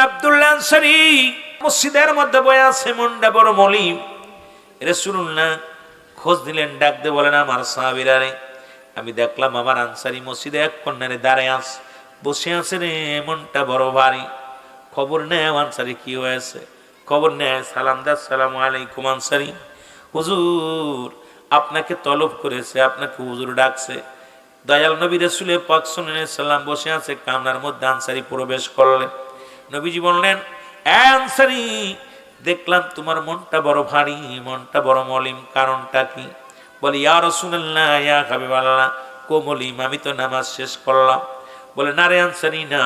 আব্দুল্লাহ আনসারী মসজিদের মধ্যে বসে আছে, মনটা বড় মলিন। রাসূলুল্লাহ খোঁজ দিলেন, ডাক দিয়ে বলেন, আমার সাহাবীরা রে, আমি দেখলাম আমার আনসারী মসজিদে এক কর্নারে দাঁড়ায় আছে, বসে আছে রে, মনটা বড় ভারী। খবর নেয় আনসারী কি হয়েছে, খবর নেয়, সালাম দা, আসসালামু আলাইকুম আনসারী, হুজুর আপনাকে তলব করেছে, আপনাকে হুজুর ডাকছে। দয়াল নবী রাসূল পাক সাল্লাল্লাহু আলাইহি সাল্লাম বসে আছে, কামরার মধ্যে আনসারী প্রবেশ করলেন। নবীজি বললেন, এ আনসারী, দেখলাম তোমার মনটা বড় ভারী, মনটা বড় মলিন, কারণটা কি? বলে, ইয়া রাসূলুল্লাহ, ইয়া হাবিবাল্লাহ, কোমলিম, আমি তো নামাজ শেষ করলাম। বলে, না রে আনসারী না,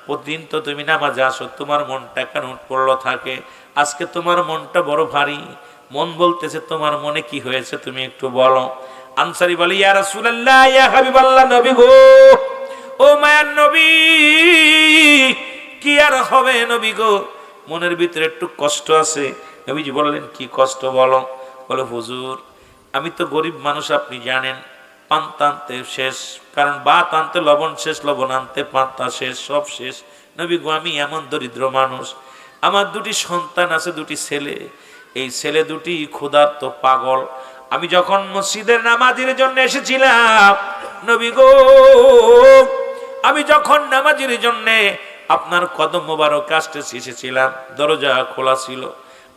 প্রতিদিন তো তুমি নামাজে আসো, তোমার মনটা কেন উৎপন্ন থাকে? আজকে তোমার মনটা বড় ভারী, মন বলতেছে তোমার মনে কি হয়েছে, তুমি একটু বলো। আনসারী বলে, ইয়া রাসূলুল্লাহ, ইয়া হাবিবাল্লাহ, নবী গো, ও মায়ার নবী, কি আর হবে নবী গো, মনের ভিতরে একটু কষ্ট আছে। নবীজি বললেন, কি কষ্ট বলো? বলে, হুজুর আমি তো গরিব মানুষ, আপনি জানেন, পান্তা আনতে শেষ, কারণ ভাত আনতে লবণ শেষ, লবণ আনতে পান্তা শেষ, সব শেষ। নবী গো, আমি এমন দরিদ্র মানুষ, আমার দুটি সন্তান আছে, দুটি ছেলে, এই ছেলে দুটি ক্ষুধার্ত পাগল। আমি যখন মসজিদের নামাজের জন্য এসেছিলাম নবী গো, আমি যখন নামাজের জন্য আপনার কদম মোবারক আসতে এসেছিলাম, দরজা খোলা ছিল,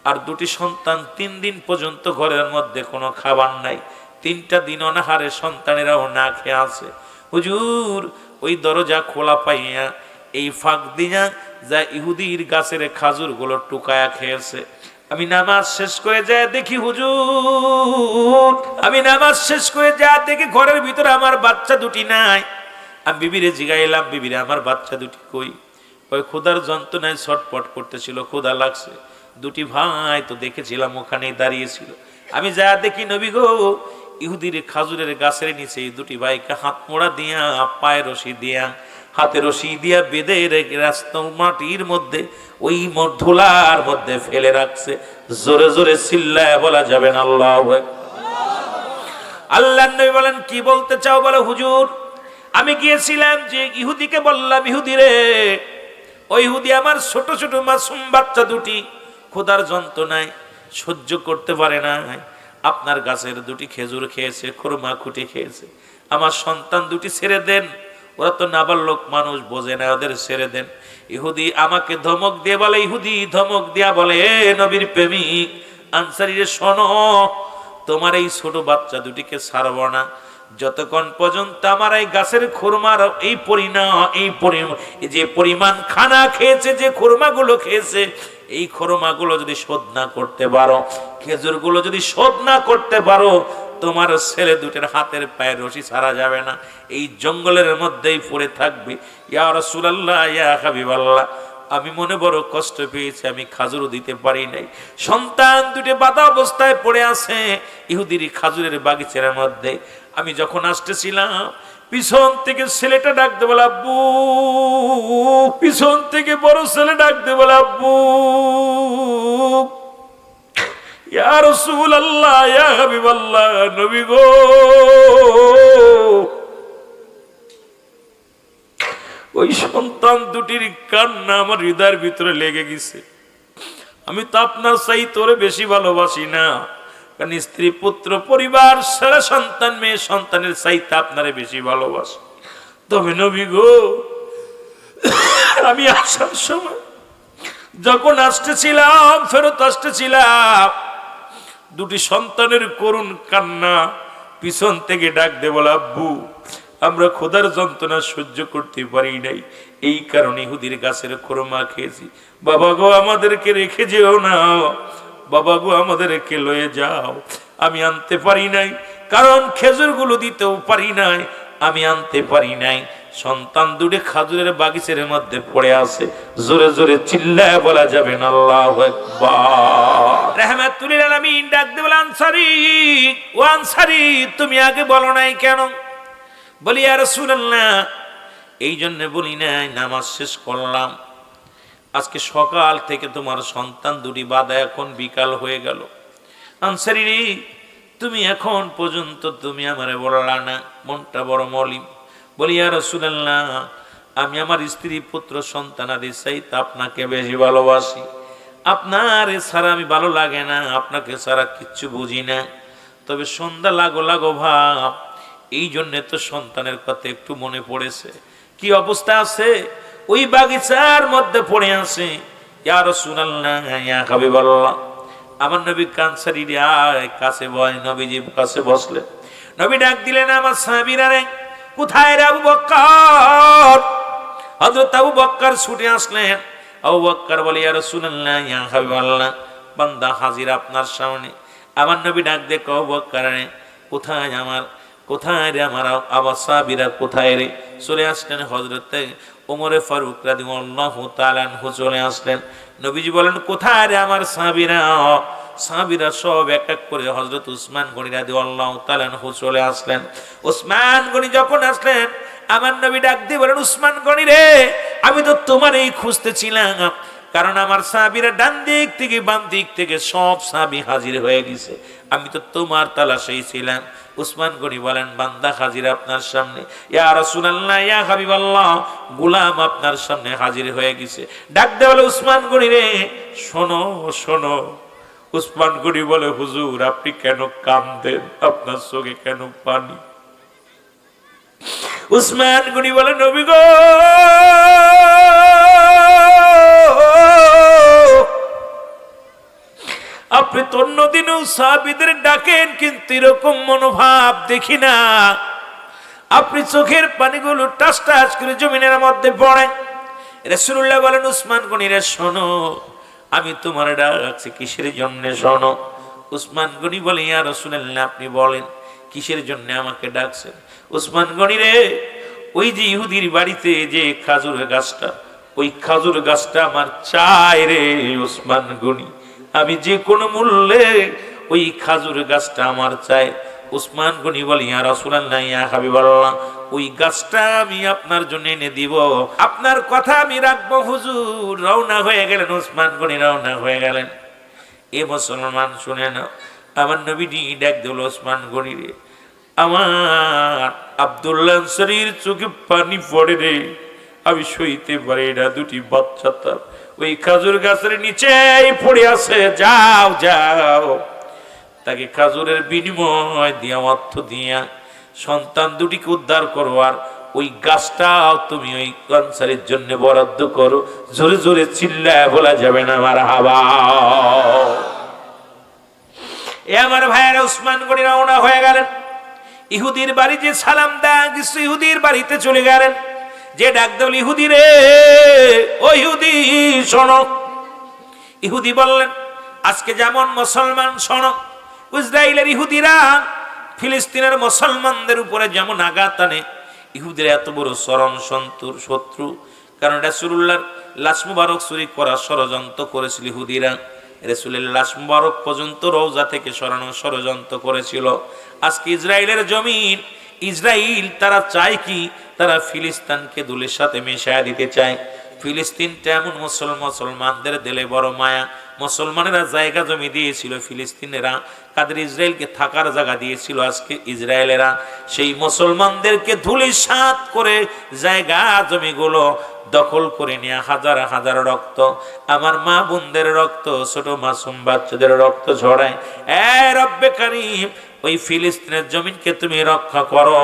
আর দুটি সন্তান 3 দিন পর্যন্ত ঘরের মধ্যে কোনো খাবার নাই, 3টা দিন অনাহারে সন্তানেরাও না খেয়ে আছে। হুজুর ওই দরজা খোলা পাইয়া এই ফাঁক দিয়া যা ইহুদির গাছের খাজুর গুলো টুকায়া খেয়েছে। আমি নামাজ শেষ করে যায় দেখি হুজুর, আমি নামাজ শেষ করে যা দেখি ঘরের ভিতরে আমার বাচ্চা দুটি নাই। আমি বিবিরে জিগাইলাম, বিবিরে আমার বাচ্চা দুটি কই? ওই ক্ষুধার যন্ত্রণায় ছটপট করতেছিল, ক্ষুধা লাগছে। দুটি ভাই তো দেখেছিলাম ওখানেই দাঁড়িয়েছিল। আমি যা দেখি নবী গো, ইহুদির খাজুরের গাছের নিচে এই দুটি ভাইকে হাত মোড়া দিয়া, পায়ে রশি দিয়া, হাতে রশি দিয়া বেঁধে রাস্তা মাটির মধ্যে ওই ধুলার মধ্যে ফেলে রাখছে। জোরে জোরে চিল্লায় বলা যাবে না আল্লাহু আকবার। আল্লাহর নবী বলেন, কি বলতে চাও? বলে, হুজুর আমি গিয়েছিলাম যে ইহুদিকে বললাম, ইহুদি রে, ওই ইহুদি আমার ছোট ছোট মাসুম বাচ্চা দুটি ক্ষুধার যন্ত্রণায় সহ্য করতে পারে না, আপনার গাছের দুটি খেজুর খেয়েছে, খুরমা খুঁটি খেয়েছে, আমার সন্তান দুটি ছেড়ে দেন, ওরা তো নাবালক মানুষ, বোঝে না, ওদের ছেড়ে দেন। ইহুদি আমাকে ধমক দিয়ে বলে, ইহুদি ধমক দিয়া বলে, এ নবীর প্রেমিক আনসারী রে, শোনো, তোমার এই ছোট বাচ্চা দুটিকে ছাড়ব না যতক্ষণ পর্যন্ত আমার এই গাছের খুরমার এই যে পরিমাণ খানা খেয়েছে, যে খুরমাগুলো খেয়েছে, এই খুরমাগুলো যদি শোধ না করতে পারো, খেজুরগুলো যদি শোধ না করতে পারো, তোমার ছেলে দুটের হাতের পায়ে রশি ছাড়া যাবে না, এই জঙ্গলের মধ্যেই পড়ে থাকবে। ইয়া রাসূলুল্লাহ, ইয়া হাবিবাল্লাহ, আমি মনে বড় কষ্ট পেয়েছি, আমি খাজুরও দিতে পারি নাই। সন্তান দুটো বাঁধা অবস্থায় পড়ে আছে ইহুদির খাজুরের বাগিচার মধ্যে। আমি যখন আসতেছিলাম, পিছন থেকে ছেলেটা ডাকতে বলে, আব্বু, পিছন থেকে বড় ছেলে ডাকতে বলে, আব্বু। ইয়া রাসূলুল্লাহ, ইয়া হাবিবাল্লাহ, নবী গো, ওই সন্তান দুটির কান্না আমার হৃদয়ের ভিতরে লেগে গেছে। আমি তো আপনার চাই তোরে বেশি ভালোবাসি না, কারণ স্ত্রী পুত্র পরিবার সারা সন্তান মেয়ে সন্তানের চাইতে আপনারে বেশি ভালোবাসি। তবে নবী গো, আমি আসার সময় যখন আসতেছিলাম, ফেরত আসতেছিলাম, দুটি সন্তানের করুণ কান্না, পিছন থেকে ডাক দে বলে, আব্বু, আমরা খোদার যন্ত্রণা সহ্য করতে পারি নাই, এই কারণে ইহুদির গাছের খুরমা খেয়েছি। বাবা গো, আমাদেরকে রেখে যেও না, বাবা গো, আমাদেরকে লয়ে যাও। আমি আনতে পারি নাই, কারণ খেজুরগুলো দিতেও পারি নাই, আমি আনতে পারি নাই। সন্তান দুটি খাজুরের বাগিচার মধ্যে পড়ে আছে, জোরে জোরে চিল্লায় বলা যাবে না আল্লাহু আকবার। রাহমাতুল লিল আলামিন ডাক দিয়ে বলে, আনসারী, ও আনসারী, তুমি আগে বলো নাই কেন? বলি, ইয়া রাসূলুল্লাহ, এই জন্য বলি নাই, নামাজ শেষ করলাম, আজকে সকাল থেকে তোমার সন্তান দুটি বাঁধা, এখন বিকাল হয়ে গেল। আনসারী, তুমি এখন পর্যন্ত তুমি আমারে বললা না, মনটা বড় মলিন। বলি, ইয়া রাসূলুল্লাহ, আমি আমার স্ত্রী পুত্র সন্তানাদি চাইতে আপনাকে বেশি ভালোবাসি, আপনার ছাড়া আমি ভালো লাগে না, আপনাকে ছাড়া কিচ্ছু বুঝি না। তবে সন্ধ্যা লাগো লাগো ভাব, এই জন্যে তো সন্তানের কথা একটু মনে পড়েছে। কি অবস্থা আছে, ওই বাগিচার মধ্যে পড়ে আছে। ইয়া রাসূলুল্লাহ, ইয়া হাবিবাল্লাহ, আমার নবী কানসারি কাছে বয়, নবীজির কাছে বসলেন। নবী ডাক দিলেন, আমার সাহাবীরা রে, কোথায় রে আবু বকর? হযরত আবু বকর ছুটে আসলেন। আবু বকর বলে, ইয়া রাসূলুল্লাহ, ইয়া হাবিবাল্লাহ, বান্দা হাজির আপনার সামনে। আমার নবী ডাক দিয়ে আবু বকর রে, কোথায় রে আমার আবার সাহাবীরা কোথায় রে? চলে আসলেন হযরত ওমর ফারুক রাদিয়াল্লাহু তাআলা আনহু চলে আসলেন। নবীজি বলেন, কোথায় রে আমার সাহাবীরা? সাহাবীরা সব এক এক করে হযরত উসমান গনি রাদিয়াল্লাহু তাআলা আনহু চলে আসলেন। উসমান গনি যখন আসলেন, আমার নবী ডাক দিয়ে বলেন, উসমান গনি রে, আমি তো তোমারই খুঁজতেছিলাম, কারণ আমার সাহাবীরা ডান দিক থেকে বাম দিক থেকে সব সাহাবী হাজির হয়ে গেছে, আমি তো তোমার তালাশেই ছিলাম। উসমান গনি বলেন, বান্দা হাজির আপনার সামনে। ইয়া রাসূলুল্লাহ, ইয়া হাবিবাল্লাহ, গোলাম আপনার সামনে হাজির হয়ে গেছে। ডাক দে বলে, উসমান গনি রে, শোনো শোনো। উসমান গনি বলে, হুজুর আপনি কেন কাঁদেন, আপনার চোখে কেন পানি? উসমান গনি বলে, নবী গো, আপনি তো অন্যদিনও সাহাবীদের ডাকেন, কিন্তু এরকম মনোভাব দেখি না। আপনি চোখের পানিগুলো টাস টাস করে জমিনের মধ্যে পড়েন। রাসূলুল্লাহ বলেন, উসমান গনি রে, শোনো, আমি তোমার ডাকছি কিসের জন্য শোনো। উসমান গনি বলে, ইয়া রাসূলুল্লাহ, আপনি বলেন কিসের জন্য আমাকে ডাকছেন? উসমান গনি রে, ওই যে ইহুদির বাড়িতে যে খাজুর গাছটা, ওই খাজুর গাছটা আমার চাই রে উসমান গনি, আমি যে কোনো মূল্যে ওই খাজুর গাছটা আমার চাই। উসমান গনি বলে, ইয়া রাসূলুল্লাহ, ইয়া হাবিবাল্লাহ, ওই গাছটা আমি আপনার জন্য এনে দিব, আপনার কথা আমি রাখবো হুজুর। রওনা হয়ে গেলেন উসমান গনি, রওনা হয়ে গেলেন। এ মুসলমান শুনে না, আমার নবীজি ডাক দিল, উসমান গনি রে, আমার আব্দুল্লাহ আনসারীর চোখে পানি পড়ে রে, আমি সইতে পারি না। দুটি বাচ্চা তার ওই খাজুর গাছের নিচে পড়ে আছে, যাও যাও, তাকে খাজুরের বিনিময় দিয়া, অর্থ দিয়া সন্তান দুটিকে উদ্ধার করো, আর ওই গাছটাও তুমি ওই আনসারীর জন্য বরাদ্দ করো। জোরে জোরে চিল্লায় বলা যাবে না মারহাবা। এ আমার ভাইয়েরা, উসমান গনি রওনা হয়ে গেলেন। ইহুদির বাড়ি যে সালাম দেয় কিছু, ইহুদির বাড়িতে চলে গেলেন। যে ডাক দিল, ইহুদি রে, ও ইহুদি শোনো। ইহুদি বললেন, আজকে যেমন মুসলমান শোনো, ইসরায়েলের ইহুদিরা ফিলিস্তিনের মুসলমানদের উপরে যেমন আঘাত আনে, ইহুদিরা এত বড় চরম শত্রু। কারণ রাসূলুল্লাহর লাশ মুবারক চুরি করার ষড়যন্ত্র করেছিল ইহুদিরা। রাসূলের লাশ মুবারক পর্যন্ত রওজা থেকে সরানোর ষড়যন্ত্র করেছিল। আজকে ইসরায়েলের জমিন, ইসরায়েল তারা চায় কি, তারা ফিলিস্তিনকে ধুলির সাথে মিশিয়ে দিতে চায়। ফিলিস্তিনটা এমন মুসলমানদের দিলে বড় মায়া। মুসলমানেরা জায়গা জমি দিয়েছিল, ফিলিস্তিনেরা কাদের ইসরায়েলকে থাকার জায়গা দিয়েছিল। আজকে ইসরায়েলেরা সেই মুসলমানদেরকে ধুলিসাৎ করে জায়গা জমিগুলো দখল করে নিয়ে হাজার হাজার রক্ত, আমার মা বোনদের রক্ত, ছোট মাসুম বাচ্চাদের রক্ত ঝরায়। এ রব্বে কারীম, ওই ফিলিস্তিনের জমিনকে তুমি রক্ষা করো,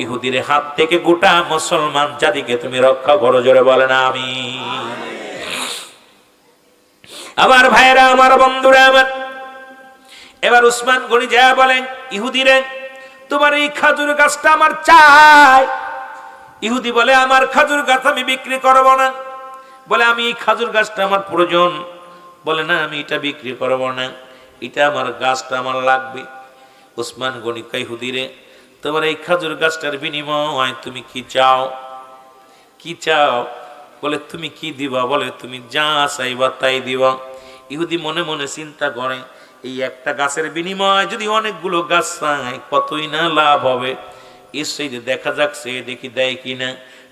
ইহুদির হাত থেকে গোটা মুসলমান জাতিকে তুমি রক্ষা করো। জোরে বলেন আমিন। আমার ভাইরা, আমার বন্ধুরা আমার, এবার উসমান গনি যা বলেন, ইহুদিরে, তোমার এই খাজুর গাছটা আমার চাই। ইহুদি বলে, আমার খাজুর গাছ আমি বিক্রি করব না। বলে, আমি এই খাজুর গাছটা আমার প্রয়োজন। বলে, না, আমি এটা বিক্রি করব না, এটা আমার গাছটা আমার লাগবে। উসমান গনি কয়, ইহুদিরে, তোমার এই খাজুর গাছটার বিনিময় তুমি কি চাও? কি চাও? বলে, তুমি কি দিবা? বলে, তুমি যা চাইবা তাই দিবা। ইহুদি মনে মনে চিন্তা করে, এই একটা গাছের বিনিময় যদি অনেকগুলো গাছ চাই, কতই না লাভ হবে। এসে দেখা যাক, সে দেখি দেয় কিনা।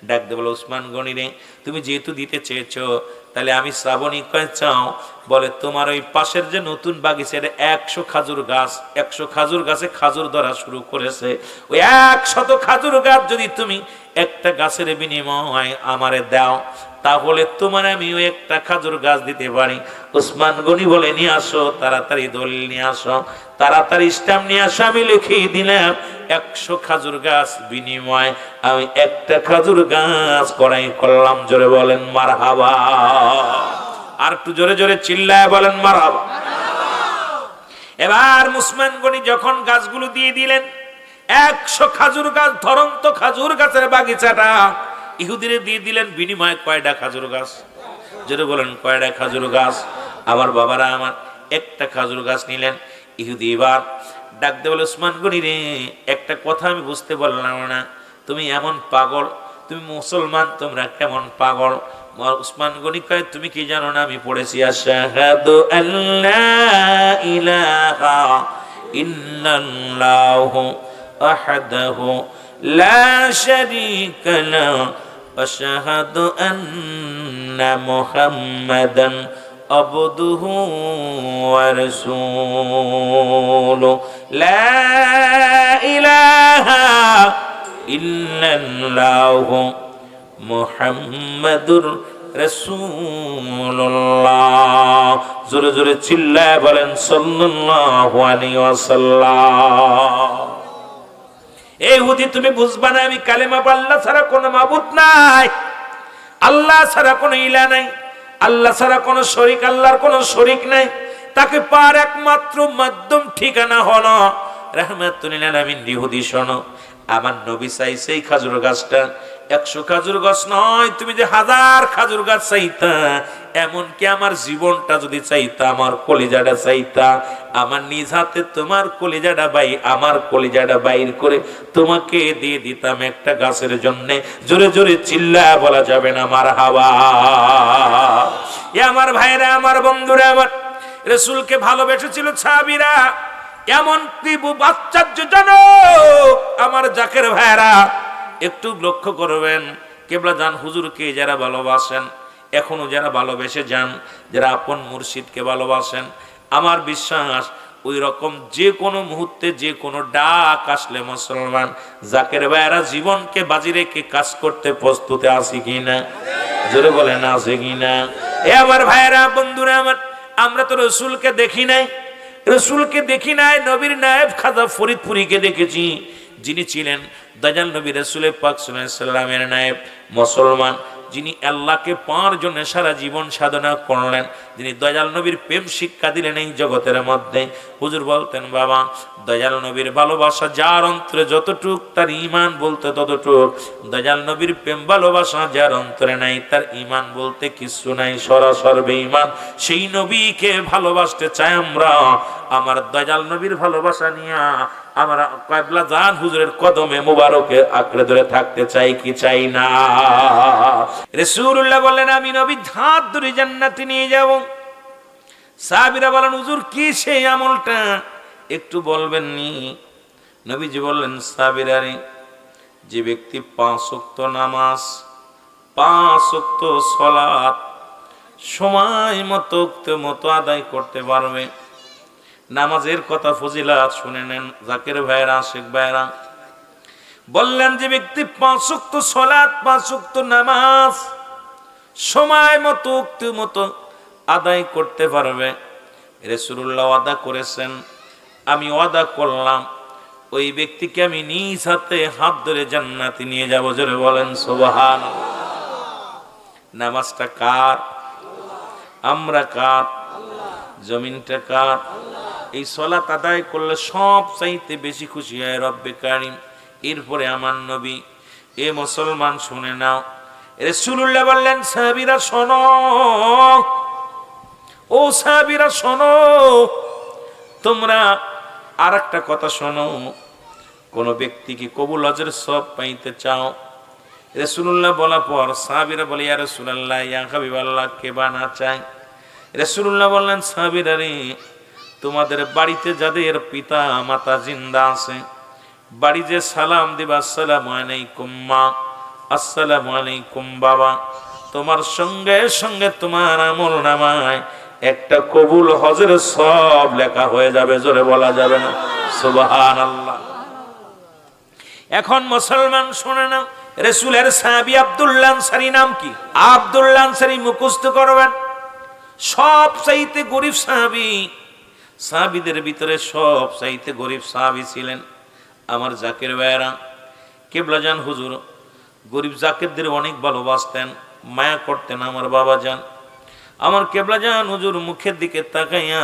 ডাক দে বলে, উসমান গনি রে, তুমি যেহেতু দিতে চেয়েছো, তাহলে আমি শ্রাবণী কয় চাও? বলে, তোমার ওই পাশের যে নতুন বাগিচার 100 খাজুর গাছ, 100 খাজুর গাছে খাজুর ধরা শুরু করেছে, ওই 100 খাজুর গাছ যদি তুমি একটা গাছের বিনিময় আমারে দাও, তাহলে তোমার আমিও একটা খাজুর গাছ দিতে পারি। উসমান গনি বলে, নিয়ে আসো, তাড়াতাড়ি দলিল নিয়ে আসো, তাড়াতাড়ি স্ট্যাম্প নিয়ে আসো। আমি লিখিয়ে দিলাম 100 খাজুর গাছ বিনিময় আমি একটা খাজুর গাছ করাই করলাম। জোরে বলেন মারহাবা। আর একটু জোরে জোরে চিল্লায় বলেন মারহাবা। এবার উসমান গনি যখন গাছগুলো দিয়ে দিলেন, 100 খাজুর গাছ, ধরন্ত খাজুর গাছের বাগিচাটা ইহুদিরে দিয়ে দিলেন। বিনিময়ে কয়টা খাজুর গাছ? জোরে বলেন কয়টা খাজুর গাছ? আমার বাবারা আমার একটা খাজুর গাছ নিলেন। ইহুদি এবার ডাক দিয়ে বলে, উসমান গনি রে, একটা কথা আমি বুঝতে পারলাম না, তুমি এমন পাগল, তুমি মুসলমান, তোমরা কেমন পাগল? উসমান গনি কয়, তুমি কি জানো না আমি পড়েছি আশহাদু আল্লা ইলাহা ইল্লাল্লাহু ওয়াহদাহু লা শারীকা লাহু ওয়া আশহাদু আন্না মুহাম্মাদান আবদুহু ওয়া রাসূলুহু লা ইলাহা ইল্লাল্লাহু মুহাম্মাদুর রাসূলুল্লাহ। জোরে জোরে চিল্লায় বলেন সাল্লাল্লাহু আলাইহি ওয়াসাল্লাম। এই ইহুদি, তুমি বুঝবা না আমি কালেমা আল্লাহ ছাড়া কোনো মাবুদ নাই, আল্লাহ ছাড়া কোনো ইলা নাই, আল্লাহ ছাড়া কোনো শরীক, আল্লাহর কোনো শরীক নাই, তাকে পার একমাত্র মাধ্যম ঠিকানা হলো রাহমাতুল লিল আলামিন। ইহুদি শোনো, আমার নবী চাইছে এই খাজুর গাছটা 100 খাজুর গাছ নয়, তুমি যে 1000 খাজুর গাছ চাইতা, এমনকি আমার জীবনটা যদি চাইতা, আমার কলিজাটা চাইতা, আমার নিজ হাতে তোমার কলিজাটা আমার কলিজাটা বাইর করে তোমাকে দিয়ে দিতাম একটা গাছের জন্য। জোরে জোরে চিল্লা বলা যাবে না মারহাবা। আমার ভাইরা, আমার বন্ধুরা, আমার রাসূলকে ভালোবেসেছিল সাহাবীরা। এমন কি আশ্চর্যজনক আমার জাকের ভাইরা, একটু লক্ষ্য করবেন, কেবলা জান হুজুরকে যারা ভালোবাসেন, এখনো যারা ভালোবেসে যান, যারা আপন মুর্শিদকে ভালোবাসেন, আমার বিশ্বাস ওই রকম যে কোনো মুহূর্তে যে কোনো ডাক আসলে মুসলমান জাকের ভাইরা জীবনকে বাজি রেখে কাজ করতে প্রস্তুত আছে কিনা? জোরে বলেন আছে কিনা? এ আমার ভাইরা, বন্ধুরা আমার, আমরা তো রসুলকে দেখি নাই, রসুলকে দেখি নাই, নবীর নায়েব খাজা ফরিদপুরীকে দেখেছি, যিনি ছিলেন দয়াল নবী রাসূল পাক সাল্লাল্লাহু আলাইহি সাল্লামের নায়েব, মুসলমান, যিনি আল্লাহকে পাওয়ার জন্য সারা জীবন সাধনা করলেন, যিনি দয়াল নবীর প্রেম শিক্ষা দিলেন এই জগতের মধ্যে। হুজুর বলতেন, বাবা, দয়াল নবীর ভালোবাসা যার অন্তরে যতটুক, তার ঈমান বলতে ততটুক। দয়াল নবীর প্রেম ভালোবাসা যার অন্তরে নাই, তার ঈমান বলতে কিছু নাই, সরাসরি বেঈমান। সেই নবীকে ভালোবাসতে চাই আমরা। আমার দয়াল নবীর ভালোবাসা নিয়ে আমরা কিবলা জান হুজুরের কদমে মুবারকে আঁকড়ে ধরে থাকতে চাই কি চাই না? রাসূলুল্লাহ বললেন, আমি নবীর হাত ধরে জান্নাতে নিয়ে যাব। সাহাবীরা বলেন, হুজুর কি সেই আমলটা একটু বলবেন নি? নবীজি বললেন, সাহাবীরা রে, যে ব্যক্তি 5 ওয়াক্ত নামাজ, 5 ওয়াক্ত সালাত সময় মতো আদায় করতে পারবে। নামাজের কথা ফজিলাত শুনে নেন জাকের ভাইরা, আশিক ভাইরা। বললেন, যে ব্যক্তি 5 ওয়াক্ত সালাত, 5 ওয়াক্ত নামাজ সময় মতো আদায় করতে পারবে, রাসূলুল্লাহ ওয়াদা করেছেন, আমি ওয়াদা করলাম ওই ব্যক্তিকে আমি নিজ হাতে হাত ধরে জান্নাতে নিয়ে যাব। জোরে বলেন সুবহানাল্লাহ। নামাজটা কার? আমরা কার? জমিনটা কার? এই সালাত আদায় করলে সব চাইতে বেশি খুশি হয় রব্বে কারীম, এরপরে আমার নবী। এ মুসলমান শুনে নাও, রাসূলুল্লাহ বললেন, সাহাবীরা শোনো, ও সাহাবীরা শোনো, তোমরা আর একটা কথা শোনো, কোন ব্যক্তি কি কবুল হজের সব পাইতে চাও? রাসূলুল্লাহ বলার পর সাহাবীরা বলে, ইয়া রাসূলুল্লাহ, ইয়া হাবিবাল্লাহ, কে বা না চায়? রাসূলুল্লাহ বললেন, সাহাবীরা রে, তোমাদের বাড়িতে যাদের পিতা মাতা জিন্দা আছে, বাড়ি যে সালাম দিবা, আসসালামু আলাইকুম মা, আসসালামু আলাইকুম বাবা, তোমার সঙ্গে সঙ্গে তোমার আমল নামায় একটা কবুল হজের সব লেখা হয়ে যাবে। জোরে বলা যাবে না সুবহানাল্লাহ। এখন মুসলমান শুনে না, রাসূলের সাহাবী আব্দুল্লাহ আনসারী নাম কি? আব্দুল্লাহ আনসারী মুখস্থ করবেন। সব চাইতে গরিব সাহাবী, সাহাবীদের ভিতরে সব চাইতে গরিব সাহাবী ছিলেন আমার জাকের ভাইয়েরা। কেবলাজান হুজুর গরিব জাকেরদের অনেক ভালোবাসতেন, মায়া করতেন আমার বাবা যান। আমার কেবলাজান হুজুর মুখের দিকে তাকাইয়া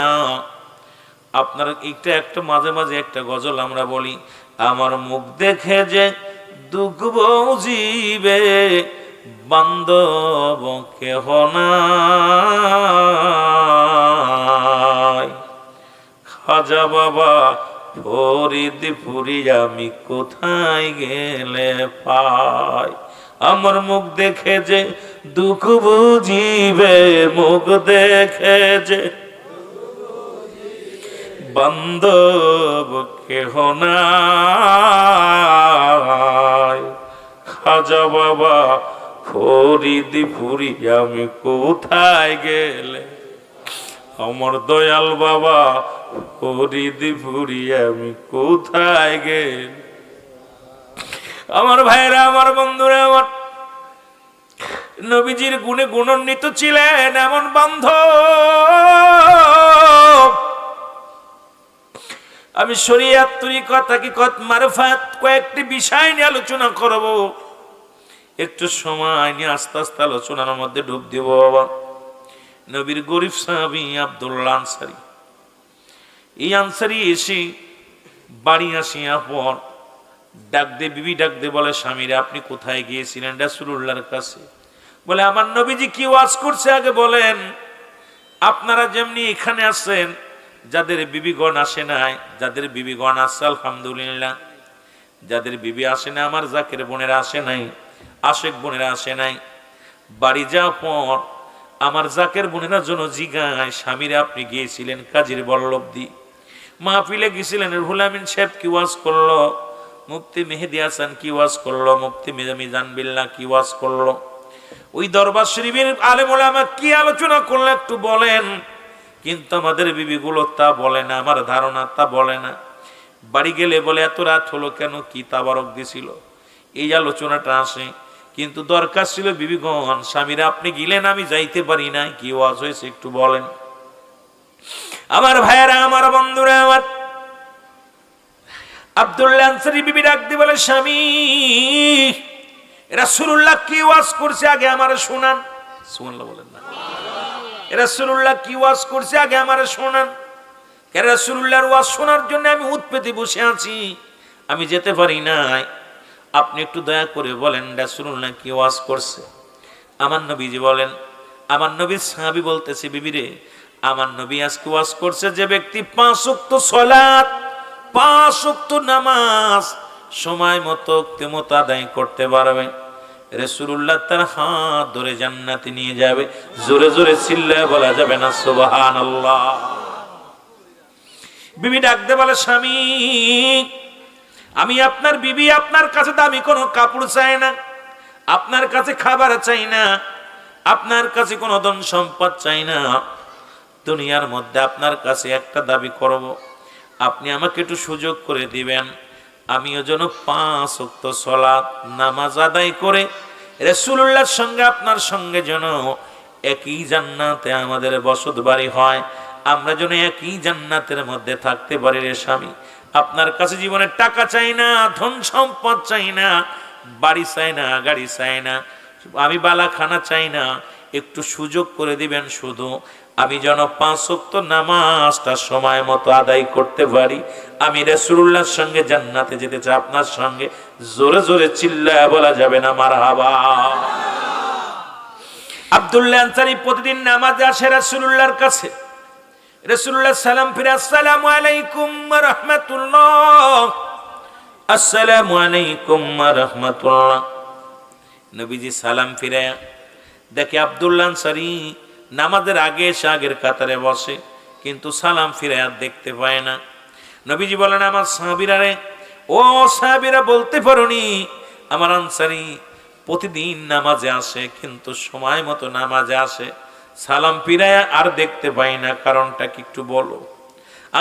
আপনার একটা মাঝে মাঝে একটা গজল আমরা বলি, আমার মুখ দেখে যে দুঃখ বুঝিবে বান্ধব কেহ নাই, খাজা বাবা ফরিদপুরি আমি কোথায় গেলে পাই। আমার মুখ দেখে যে দুঃখ বুঝিবে, মুখ দেখে যে বান্ধব কেহ নাই, খাজা বাবা ফরিদপুরি আমি কোথায় গেলে, আমার দয়াল বাবা ফরিদপুরি আমি কোথায় গেলে। আমার ভাইরা, আমার বন্ধুরা, আমার নবীজির গুণে গুণান্বিত ছিলেন এমন বান্ধব। আমি শরীয়ত, তরিকত, হাকিকত, মারফাত কয়েকটি বিষয় নিয়ে আলোচনা করব। একটু সময় নিয়ে আস্তে আস্তে আলোচনার মধ্যে ডুব দিব। বাবা নবীর গরিব সাহাবী আব্দুল্লাহ আনসারী, এই আনসারী এসে বাড়ি আসিয়া পর ডাক দে, বিবি ডাক দে, বলে স্বামীরা আপনি কোথায় গিয়েছিলেন? রাসূলুল্লাহর কাছে। বলে আমার নবীজি কি ওয়াজ করছে আগে বলেন। আপনারা যেমনি এখানে আসেন, যাদের বিবিগণ আসে নাই, যাদের বিবিগণ আসছে আলহামদুলিল্লাহ, যাদের বিবি আসে না, আমার জাকের বোনেরা আসে নাই, আশেক বোনেরা আসে নাই, বাড়ি যাওয়ার পর আমার জাকের বোনেরা জন্য জিগায় স্বামীরা আপনি গিয়েছিলেন কাজীর বল্লভদি মাহফিলে গেছিলেন, রুহুল আমিন সাহেব কি ওয়াজ করলো, মুফতি মেহেদি হাসান কি ওয়াজ করলো, মুফতি মিজান বিল্লাহ কি ওয়াজ করলো, ওই দরবার শরীফের আলেম ওলামা কি আলোচনা করলো একটু বলেন। কিন্তু আমাদের বিবিগুলো তা বলে না, আমার ধারণা তা বলে না। বাড়ি গেলে বলে এত রাত হলো কেন, কি তাবারক দিছিল, এই আলোচনাটা আসে। কিন্তু দরকার ছিল বিবিগণ স্বামীরা আপনি গেলেন আমি যাইতে পারি নাই, কি ওয়াজ হয়েছে একটু বলেন। আমার ভাইয়েরা, আমার বন্ধুরা, আমার আব্দুল্লাহ আনসারী বিবি ডাক দিয়ে বলে স্বামী রাসূলুল্লাহ কি ওয়াজ করছে আগে আমারে শোনান। সুবহানাল্লাহ বলেন না। রাসূলুল্লাহ কি ওয়াজ করছে আগে আমারে শোনান। রাসূলুল্লাহর ওয়াজ শোনার জন্য আমি উৎ পেতে বসে আছি, আমি যেতে পারি নাই। আপনি একটু দয়া করে বলেন রাসূলুল্লাহ কি ওয়াজ করছে। আমার নবীজি বলেন, আমার নবীর সাহাবী বলতেছে বিবিরে, আমার নবী আজকে ওয়াজ করছে যে ব্যক্তি 5 ওয়াক্ত সালাত, 5 ওয়াক্ত নামাজ সময় মতো আদায় করতে পারবে, রাসূলুল্লাহ তার হাত ধরে জান্নাতে নিয়ে যাবে। জোরে জোরে চিল্লায় বলা যাবে না সুবহানাল্লাহ। বিবি ডাকতে বলে স্বামী আমি আপনার বিবি, আপনার কাছে দামি কোনো কাপড় চাই না, আপনার কাছে খাবার চাই না, আপনার কাছে কোনো ধন সম্পদ চাই না। দুনিয়ার মধ্যে আপনার কাছে একটা দাবি করব, আপনি আমাকে একটু সুযোগ করে দিবেন, আমিও যেন 5 ওয়াক্ত সালাত নামাজ আদায় করে রাসূলুল্লাহর সঙ্গে আপনার সঙ্গে যেন একই জান্নাতে আমাদের বসত বাড়ি হয়, আমরা যেন একই জান্নাতের মধ্যে থাকতে পারি। রে স্বামী, আপনার কাছে জীবনের টাকা চাই না, ধন সম্পদ চাই না, বাড়ি চাই না, গাড়ি চাই না, আমি বালাখানা চাই না, একটু সুযোগ করে দিবেন শুধু আমি যেন 5 ওয়াক্ত নামাজটা সময় মতো আদায় করতে পারি, আমি রাসূলুল্লাহর সঙ্গে জান্নাতে যেতে চাই আপনার সঙ্গে। জোরে জোরে চিল্লায় বলা যাবে না মারহাবা। আব্দুল্লাহ আনসারী প্রতিদিন নামাজে আসে রাসূলুল্লাহর কাছে। রাসূলুল্লাহ সালাম ফিরে আসসালামু আলাইকুম ওয়া রাহমাতুল্লাহ, আসসালামু আলাইকুম ওয়া রাহমাতুল্লাহ। নবীজি সালাম ফিরে দেখে আব্দুল্লাহ আনসারী নামাজের আগে এসে আগের কাতারে বসে, কিন্তু সালাম ফিরে আর দেখতে পায় না। নবীজি বলেন আমার সাহাবীরা রে, ও সাহাবীরা বলতে পারোনি আমার আনসারী প্রতিদিন নামাজে আসে, কিন্তু সময় মতো নামাজে আসে, সালাম ফিরায় আর দেখতে পাই না, কারণটা কি একটু বলো।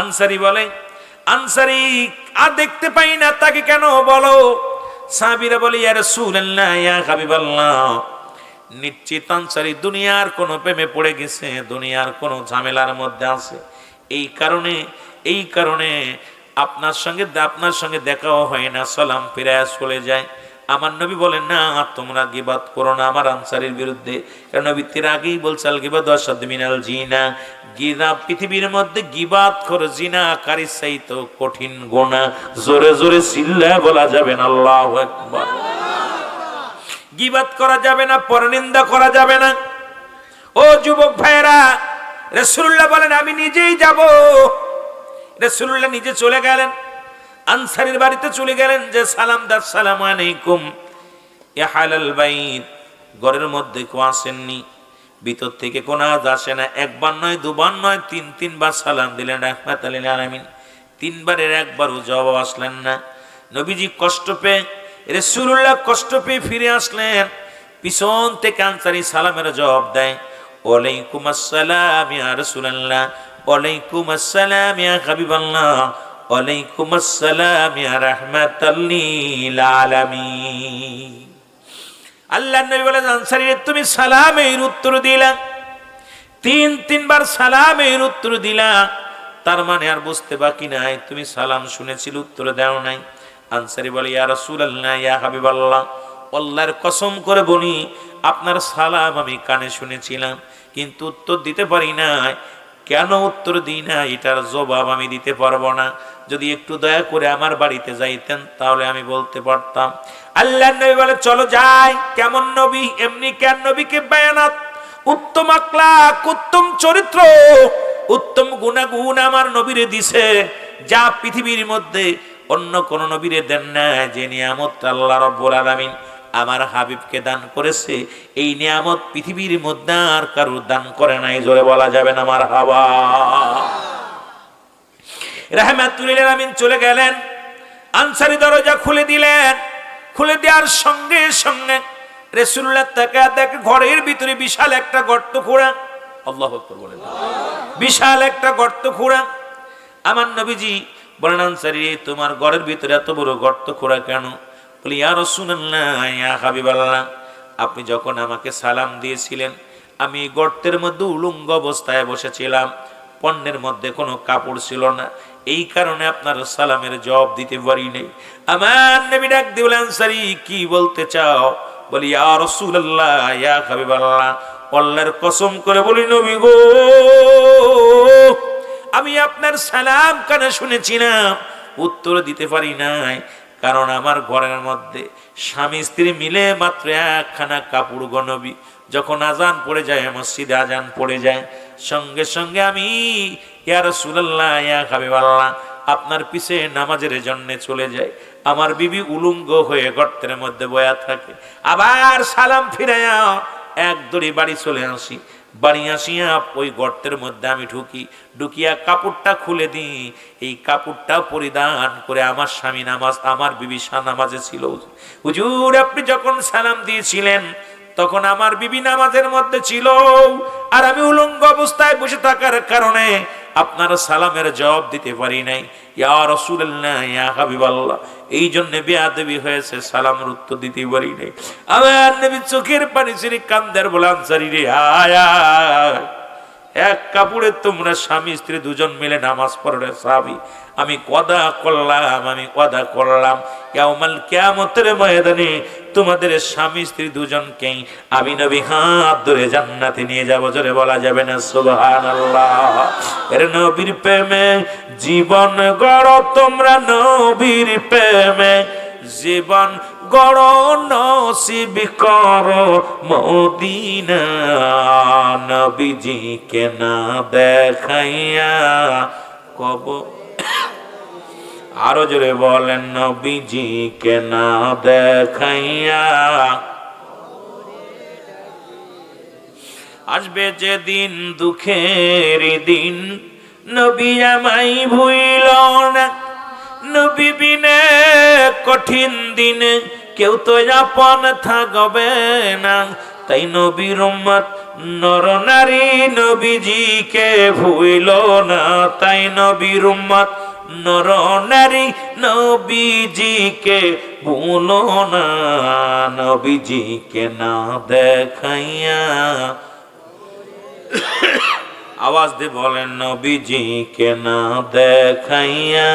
আনসারী বলে, আনসারী আর দেখতে পাই না তাকে কেন বলো। সাহাবীরা বলে ইয়া রাসূলুল্লাহ ইয়া হাবিবাল্লাহ, নিশ্চিত আনসারী দুনিয়ার কোন প্রেমে পড়ে গেছে, দুনিয়ার কোন ঝামেলার মধ্যে আছে, এই কারণে আপনার সঙ্গে দেখাও হয় না, সালাম ফিরায় চলে যায়। আমার নবী বলেন না তোমরা গীবাত করো না আমার আনসারীর বিরুদ্ধে, কারণ নবী তির আগেই বলছে আল গীবাতু আশাদ্দু মিনাল জিনা, পৃথিবীর মধ্যে গীবাত করে জিনাকারীর চাইতে কঠিন গুনাহ। জোরে জোরে চিল্লায় বলা যাবে না আল্লাহু আকবার। গীবাত করা যাবে না, পরনিন্দা করা যাবে না। ও যুবক ভাইরা, রাসূলুল্লাহ বলেন আমি নিজেই যাব। রাসূলুল্লাহ নিজে চলে গেলেন, আনসারীর বাড়িতে চলে গেলেন, যে সালাম দাস সালামু আলাইকুম ইয়া আহলাল বাইত। ঘরের মধ্যে কেউ আসেননি, ভিতর থেকে কোন আওয়াজ আসে না। একবার নয়, দুবার নয়, তিনবার সালাম দিলেন রাহমাতাল লিল আলামিন। তিনবারের একবারও জবাব আসলেন না। নবীজি কষ্ট পেয়ে, রাসূলুল্লাহ কষ্ট পেয়ে ফিরে আসলেন। পিছন থেকে আনসারী সালামের জবাব দেয়, ওয়ালাইকুম আসসালাম ইয়া রাসূলুল্লাহ, ওয়ালাইকুম আসসালাম ইয়া হাবিবাল্লাহ, ওয়ালাইকুম আসসালাম ইয়া রাহমাতাল লিল আলামিন। আল্লাহর নবী বলেন আনসারী তুমি সালামের উত্তর দিলা, তিনবার সালামের উত্তর দিলা, তার মানে আর বুঝতে বাকি নাই তুমি সালাম শুনেছিল, উত্তর দাও নাই। আনসারী বলে ইয়া রাসূলুল্লাহ ইয়া হাবিবাল্লাহ, আল্লাহর কসম করে বলি আপনার সালাম আমি কানে শুনেছিলাম, কিন্তু উত্তর দিতে পারি না। কেন উত্তর দিই না এটার জবাব আমি দিতে পারবো না। যদি একটু দয়া করে আমার বাড়িতে যাইতেন তাহলে আমি বলতে পারতাম। আল্লাহর নবী বলে চলো যাই। কেমন নবী? এমনি কেন নবীকে বায়ানাত, উত্তম আখলাক, উত্তম চরিত্র, উত্তম গুণাগুণ আমার নবীরে দিছে, যা পৃথিবীর মধ্যে অন্য কোন নবীরে দেন না। যে নিয়ামত আল্লাহ রাব্বুল আলামিন আমার হাবিবকে দান করেছে, এই নিয়ামত পৃথিবীর মধ্যে আর কারো দান করে নাই। জোরে বলা যাবে না মারহাবা। রাহমাতুল লিল আলামিন চলে গেলেন, আনসারী দরজা খুলে দিলেন। খুলে দেওয়ার সঙ্গে সঙ্গে রাসূলুল্লাহ তাকায় দেখে ঘরের ভিতরে বিশাল একটা গর্ত খোঁড়া। আল্লাহু আকবার বলেন। বিশাল একটা গর্ত খোঁড়া। আমার নবীজি বলেন আনসারী তোমার ঘরের ভিতরে এত বড় গর্ত খোঁড়া কেন? বলি ইয়া রাসূলুল্লাহ ইয়া হাবিবাল্লাহ, আপনি যখন আমাকে সালাম দিয়েছিলেন আমি গর্তের মধ্যে উলঙ্গ অবস্থায় বসেছিলাম, পণ্যের মধ্যে কোনো কাপড় ছিল না, এই কারণে আপনার সালামের জবাব দিতে পারি নাই। আমার নবী ডাক দিয়ে বলেন আনসারী কি বলতে চাও? বলি ইয়া রাসূলুল্লাহ ইয়া হাবিবাল্লাহ, আল্লাহর কসম করে বলি নবী গো, আমি আপনার সালাম কানে শুনেছিলাম, উত্তর দিতে পারি নাই, কারণ আমার ঘরের মধ্যে স্বামী স্ত্রী মিলে মাত্র একখানা কাপড় গো নবী। যখন আজান পড়ে যায়, মসজিদে আজান পড়ে যায়, সঙ্গে সঙ্গে আমি ইয়া রাসূলুল্লাহ ইয়া হাবিবাল্লাহ আপনার পিছে নামাজের জন্য চলে যাই। আমার বিবি উলঙ্গ হয়ে গর্তের মধ্যে বয়া থাকে। আবার সালাম ফিরাইয়া এক দড়ি বাড়ি চলে আসি। বাড়ি আসিয়া ওই গর্তের মধ্যে আমি ঢুকিয়া কাপড়টা খুলে দিই। এই কাপড়টা পরিধান করে আমার স্বামী আমার বিবি নামাজে ছিল। হুজুর আপনি যখন সালাম দিয়েছিলেন তখন আমার বিবি নামাজের মধ্যে ছিল, আর আমি উলঙ্গ অবস্থায় বসে থাকার কারণে আপনার সালামের জবাব দিতে পারি নাই। ইয়া রাসূলুল্লাহ ইয়া হাবিবাল্লাহ, এই জন্য বেয়াদবি হয়েছে, সালামের উত্তর দিতে পারি নাই। আমার নবী চোখের পানি ছেড়ে কান্দার বলে আনসারী রে আয়া, এক কাপড়ে তোমরা স্বামী স্ত্রী দুজন মিলে নামাজ পড়ো রে সাহাবী। আমি ওয়াদা করলাম ইয়াউমাল কিয়ামতের ময়দানে তোমাদের স্বামী স্ত্রী দুজনকেই আমি নবী হাত ধরে জান্নাতে নিয়ে যাব। জোরে বলা যাবে না সুবহানাল্লাহ। এর নবীর প্রেমে জীবন গড়ো তোমরা, নবীর প্রেমে জীবন গড়ো, নসিব করো মদিনা, নবীজিকে না দেখাইয়া কব। আরো জোরে বলেন নবীজিকে না দেখাইয়া। আসবে যেদিন দুঃখের দিন, নবী আমায় ভুইল না, নবী বিনে কঠিন দিনে কেউ তো আপন থাকবে না। তাই নবীর উম্মত নর নারী নবীজিকে ভুইল না, তাই নবীর উম্মত নর নারী নবীজিকে ভুলো না, নবীজিকে না দেখাইয়া। আওয়াজ দিয়ে বলেন, নবীজিকে না দেখাইয়া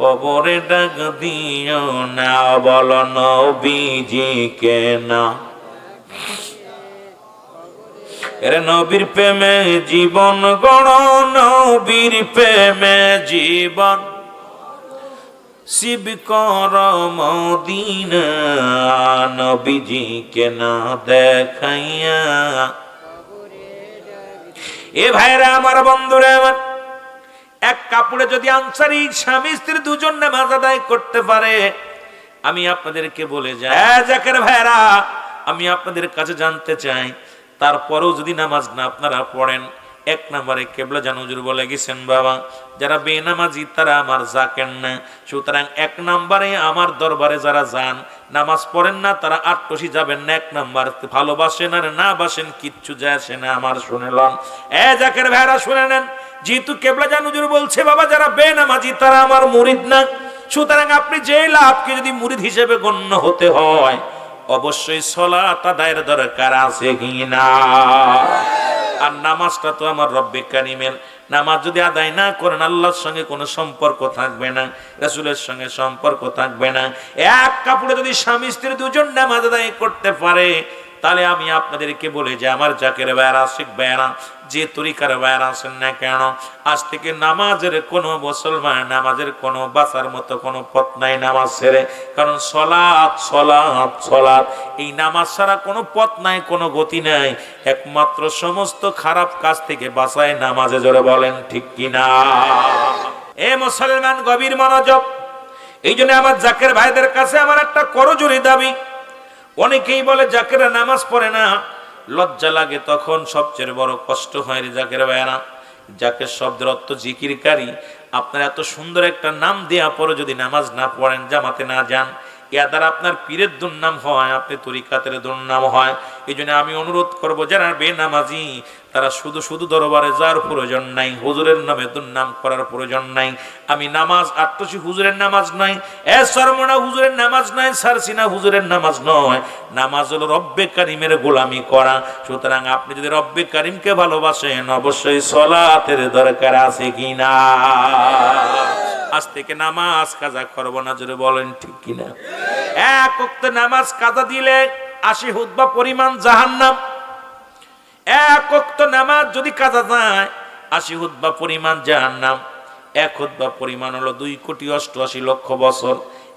কবরে ডাক দিও না। বলো নবীজিকে না। এর নবীর প্রেমে জীবন গড়, নবীর প্রেমে জীবন শিব কর মদিনা, নবীজিকে না দেখাইয়া। এ ভাইরা আমার, বন্ধুরা আমার, এক কাপড়ে যদি আনসারী স্বামী স্ত্রী দুজন নামাজ আদায় করতে পারে, আমি আপনাদেরকে বলে যাই জাকের ভাইরা, আমি আপনাদের কাছে জানতে চাই, তারপরেও যদি নামাজ না আপনারা পড়েন, এক নম্বরে কেবলা জান হুজুর বলে গেছেন, বাবা যারা বেনামাজি তারা আমার জাকের না। সুতরাং এক নম্বরে আমার দরবারে যারা যান নামাজ পড়েন না, তারা আটটসি যাবেন না। এক নম্বর, ভালোবাসেন আর না বাসেন কিচ্ছু যায় আসে না আমার। শুনেলেন এ জাকের ভাইরা, শুনে নেন, যেহেতু কেবলা জান হুজুর বলছে বাবা যারা বেনামাজি তারা আমার মুরিদ না, সুতরাং আপনি যে লাভকে যদি মুরিদ হিসেবে গণ্য হতে হয়, অবশ্যই সালাত আদায়ের দরকার আছে কিনা। আর নামাজটা তো আমার রব্বে কারিমের, নামাজ যদি আদায় না করেন আল্লাহর সঙ্গে কোনো সম্পর্ক থাকবে না, রাসূলের সঙ্গে সম্পর্ক থাকবে না। এক কাপড়ে যদি স্বামী স্ত্রী দুজন নামাজ আদায় করতে পারে, তাহলে আমি আপনাদেরকে বলে যে আমার জাকের ভাইরা, আশিক ভাইরা, যে তরিকার ভাইরা আছেন না কেন, আজ থেকে নামাজের কোনো মুসলমান, নামাজের কোনো বাঁচার মতো কোনো পথ নাই নামাজ ছেড়ে। কারণ সলাৎ সলাৎ সলাৎ, এই নামাজ ছাড়া কোনো পথ নাই, কোনো গতি নাই। একমাত্র সমস্ত খারাপ কাজ থেকে বাঁচায় নামাজে। জোরে বলেন ঠিক কিনা। এ মুসলমান, গভীর মনোযোগ। এই জন্য আমার জাকের ভাইদের কাছে আমার একটা করজোড়ি দাবি। অনেকেই বলে জাকেরা নামাজ পড়ে না, লজ্জা লাগে, তখন সবচেয়ে বড় কষ্ট হয় রে জাকের ভাইরা। জাকের শব্দের অর্থ জিকিরকারী। আপনার এত সুন্দর একটা নাম দেয়া পরে যদি নামাজ না পড়েন, জামাতে না যান, এর দ্বারা আপনার পীরের দুর্নাম হয়, আপনি তরিকাতের দুর্নাম হয়। এই জন্য আমি অনুরোধ করবো, যারা বেনামাজি তারা শুধু শুধু দরবারে যাওয়ার প্রয়োজন নাই, হুজুরের নামে দুর্নাম করার প্রয়োজন নাই। আমি নামাজ আটটসি হুজুরের নামাজ নয়, এ সরমনা হুজুরের নামাজ নয়, সারসিনা হুজুরের নামাজ নয়। নামাজ হলো রব্বে কারিমের গোলামি করা। সুতরাং আপনি যদি রব্বে কারিমকে ভালোবাসেন, অবশ্যই সলাতের দরকার আছে কিনা। আজ থেকে নামাজ কাজা করব না। জোরে বলেন ঠিক কিনা। এক ওয়াক্ত নামাজ কাজা দিলে 80 হুতবা পরিমাণ জাহান্নাম। এক ওয়াক্ত নামাজ যদি কাজা যায় 80 হুতবা পরিমাণ জাহান্নাম। এক হুতবা পরিমাণ হলো 2,88,00,000 বছর।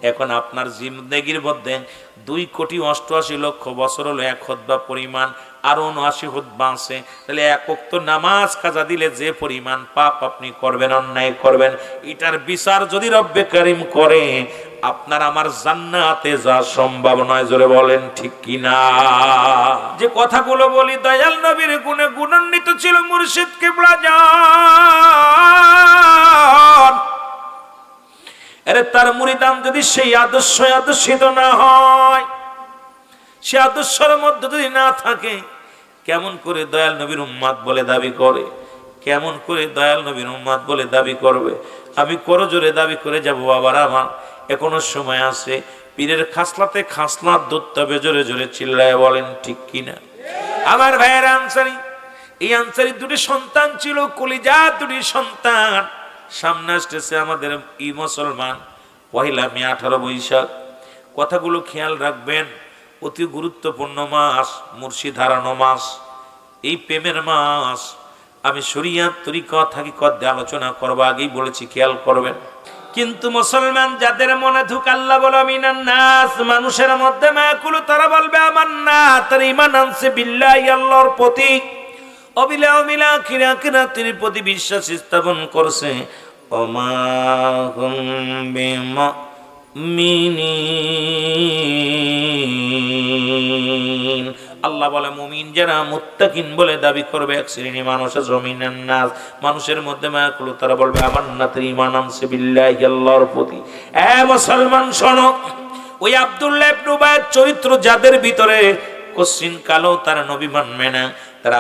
এখন আপনার জিন্দেগির মধ্যে 2,88,00,000 বছর হলো এক হুতবা পরিমাণ, আর 79 হুতবা আছে। তাহলে এক ওয়াক্ত নামাজ কাজা দিলে যে পরিমাণ পাপ আপনি করবেন, অন্যায় করবেন, এটার বিচার যদি রব্বে কারিম করে, আপনার আমার জান্নাতে যা সম্ভব নয়। জোরে বলেন ঠিক কিনা। যে কথাগুলো বলি দয়াল নবীর গুণে গুণান্বিত ছিল মুর্শিদ কিবলা জান। আরে তার মুরিদান যদি সেই আদর্শ আদর্শিত না হয়, সে আদর্শের মধ্যে যদি না থাকে, কেমন করে দয়াল নবীর উম্মাত বলে দাবি করে? কেমন করে দয়াল নবীর উম্মাত বলে দাবি করবে? আমি করজোরে দাবি করে যাব বাবার আমার, এখনো সময় আছে। পীরের খাসলাতে খাসলাত ধরতে হবে। জোরে জোরে চিল্লায় বলেন ঠিক কিনা। আমার ভাইয়ের আনসারি, এই আনসারি দুটি সন্তান ছিল, কলিজা দুটি সন্তান। সামনে আসতেছে আমাদের ই মুসলমান পহেলা মে 18 বৈশাখ। কথাগুলো খেয়াল রাখবেন, অতি গুরুত্বপূর্ণ মাস, মুর্শিদ হারানো মাস, এই প্রেমের মাস। আমি শরিয়াত তরিকত হাকিকত দিয়ে আলোচনা করব, আগেই বলেছি, খেয়াল করবেন। কিন্তু মুসলমান যাদের মনে ধুক, আল্লাহ বলে মিনান নাস, মানুষের মধ্যে মায়াকুল, তারা বলবে আমার না, তার ঈমান আনছে বিল্লাহি, আল্লাহর প্রতি, অবিলা অমিলা আখিরাতের প্রতি বিশ্বাস স্থাপন করছে। ওমা হুম বিমুমিনিন, আল্লাহ বলে মুমিন যারা মুত্তাকিন বলে দাবি করবে এক শ্রেণী মানুষ জমিনান নাস, মানুষের মধ্যে মায়াকুল, তারা বলবে আমার না, তার ঈমান আনছে বিল্লাহি, আল্লাহর প্রতি। এ মুসলমান শোনো, ওই আব্দুল্লাহ ইবনে উবাইয়ের চরিত্র যাদের ভিতরে কসিন কালো তারা নবী মানবে না, তারা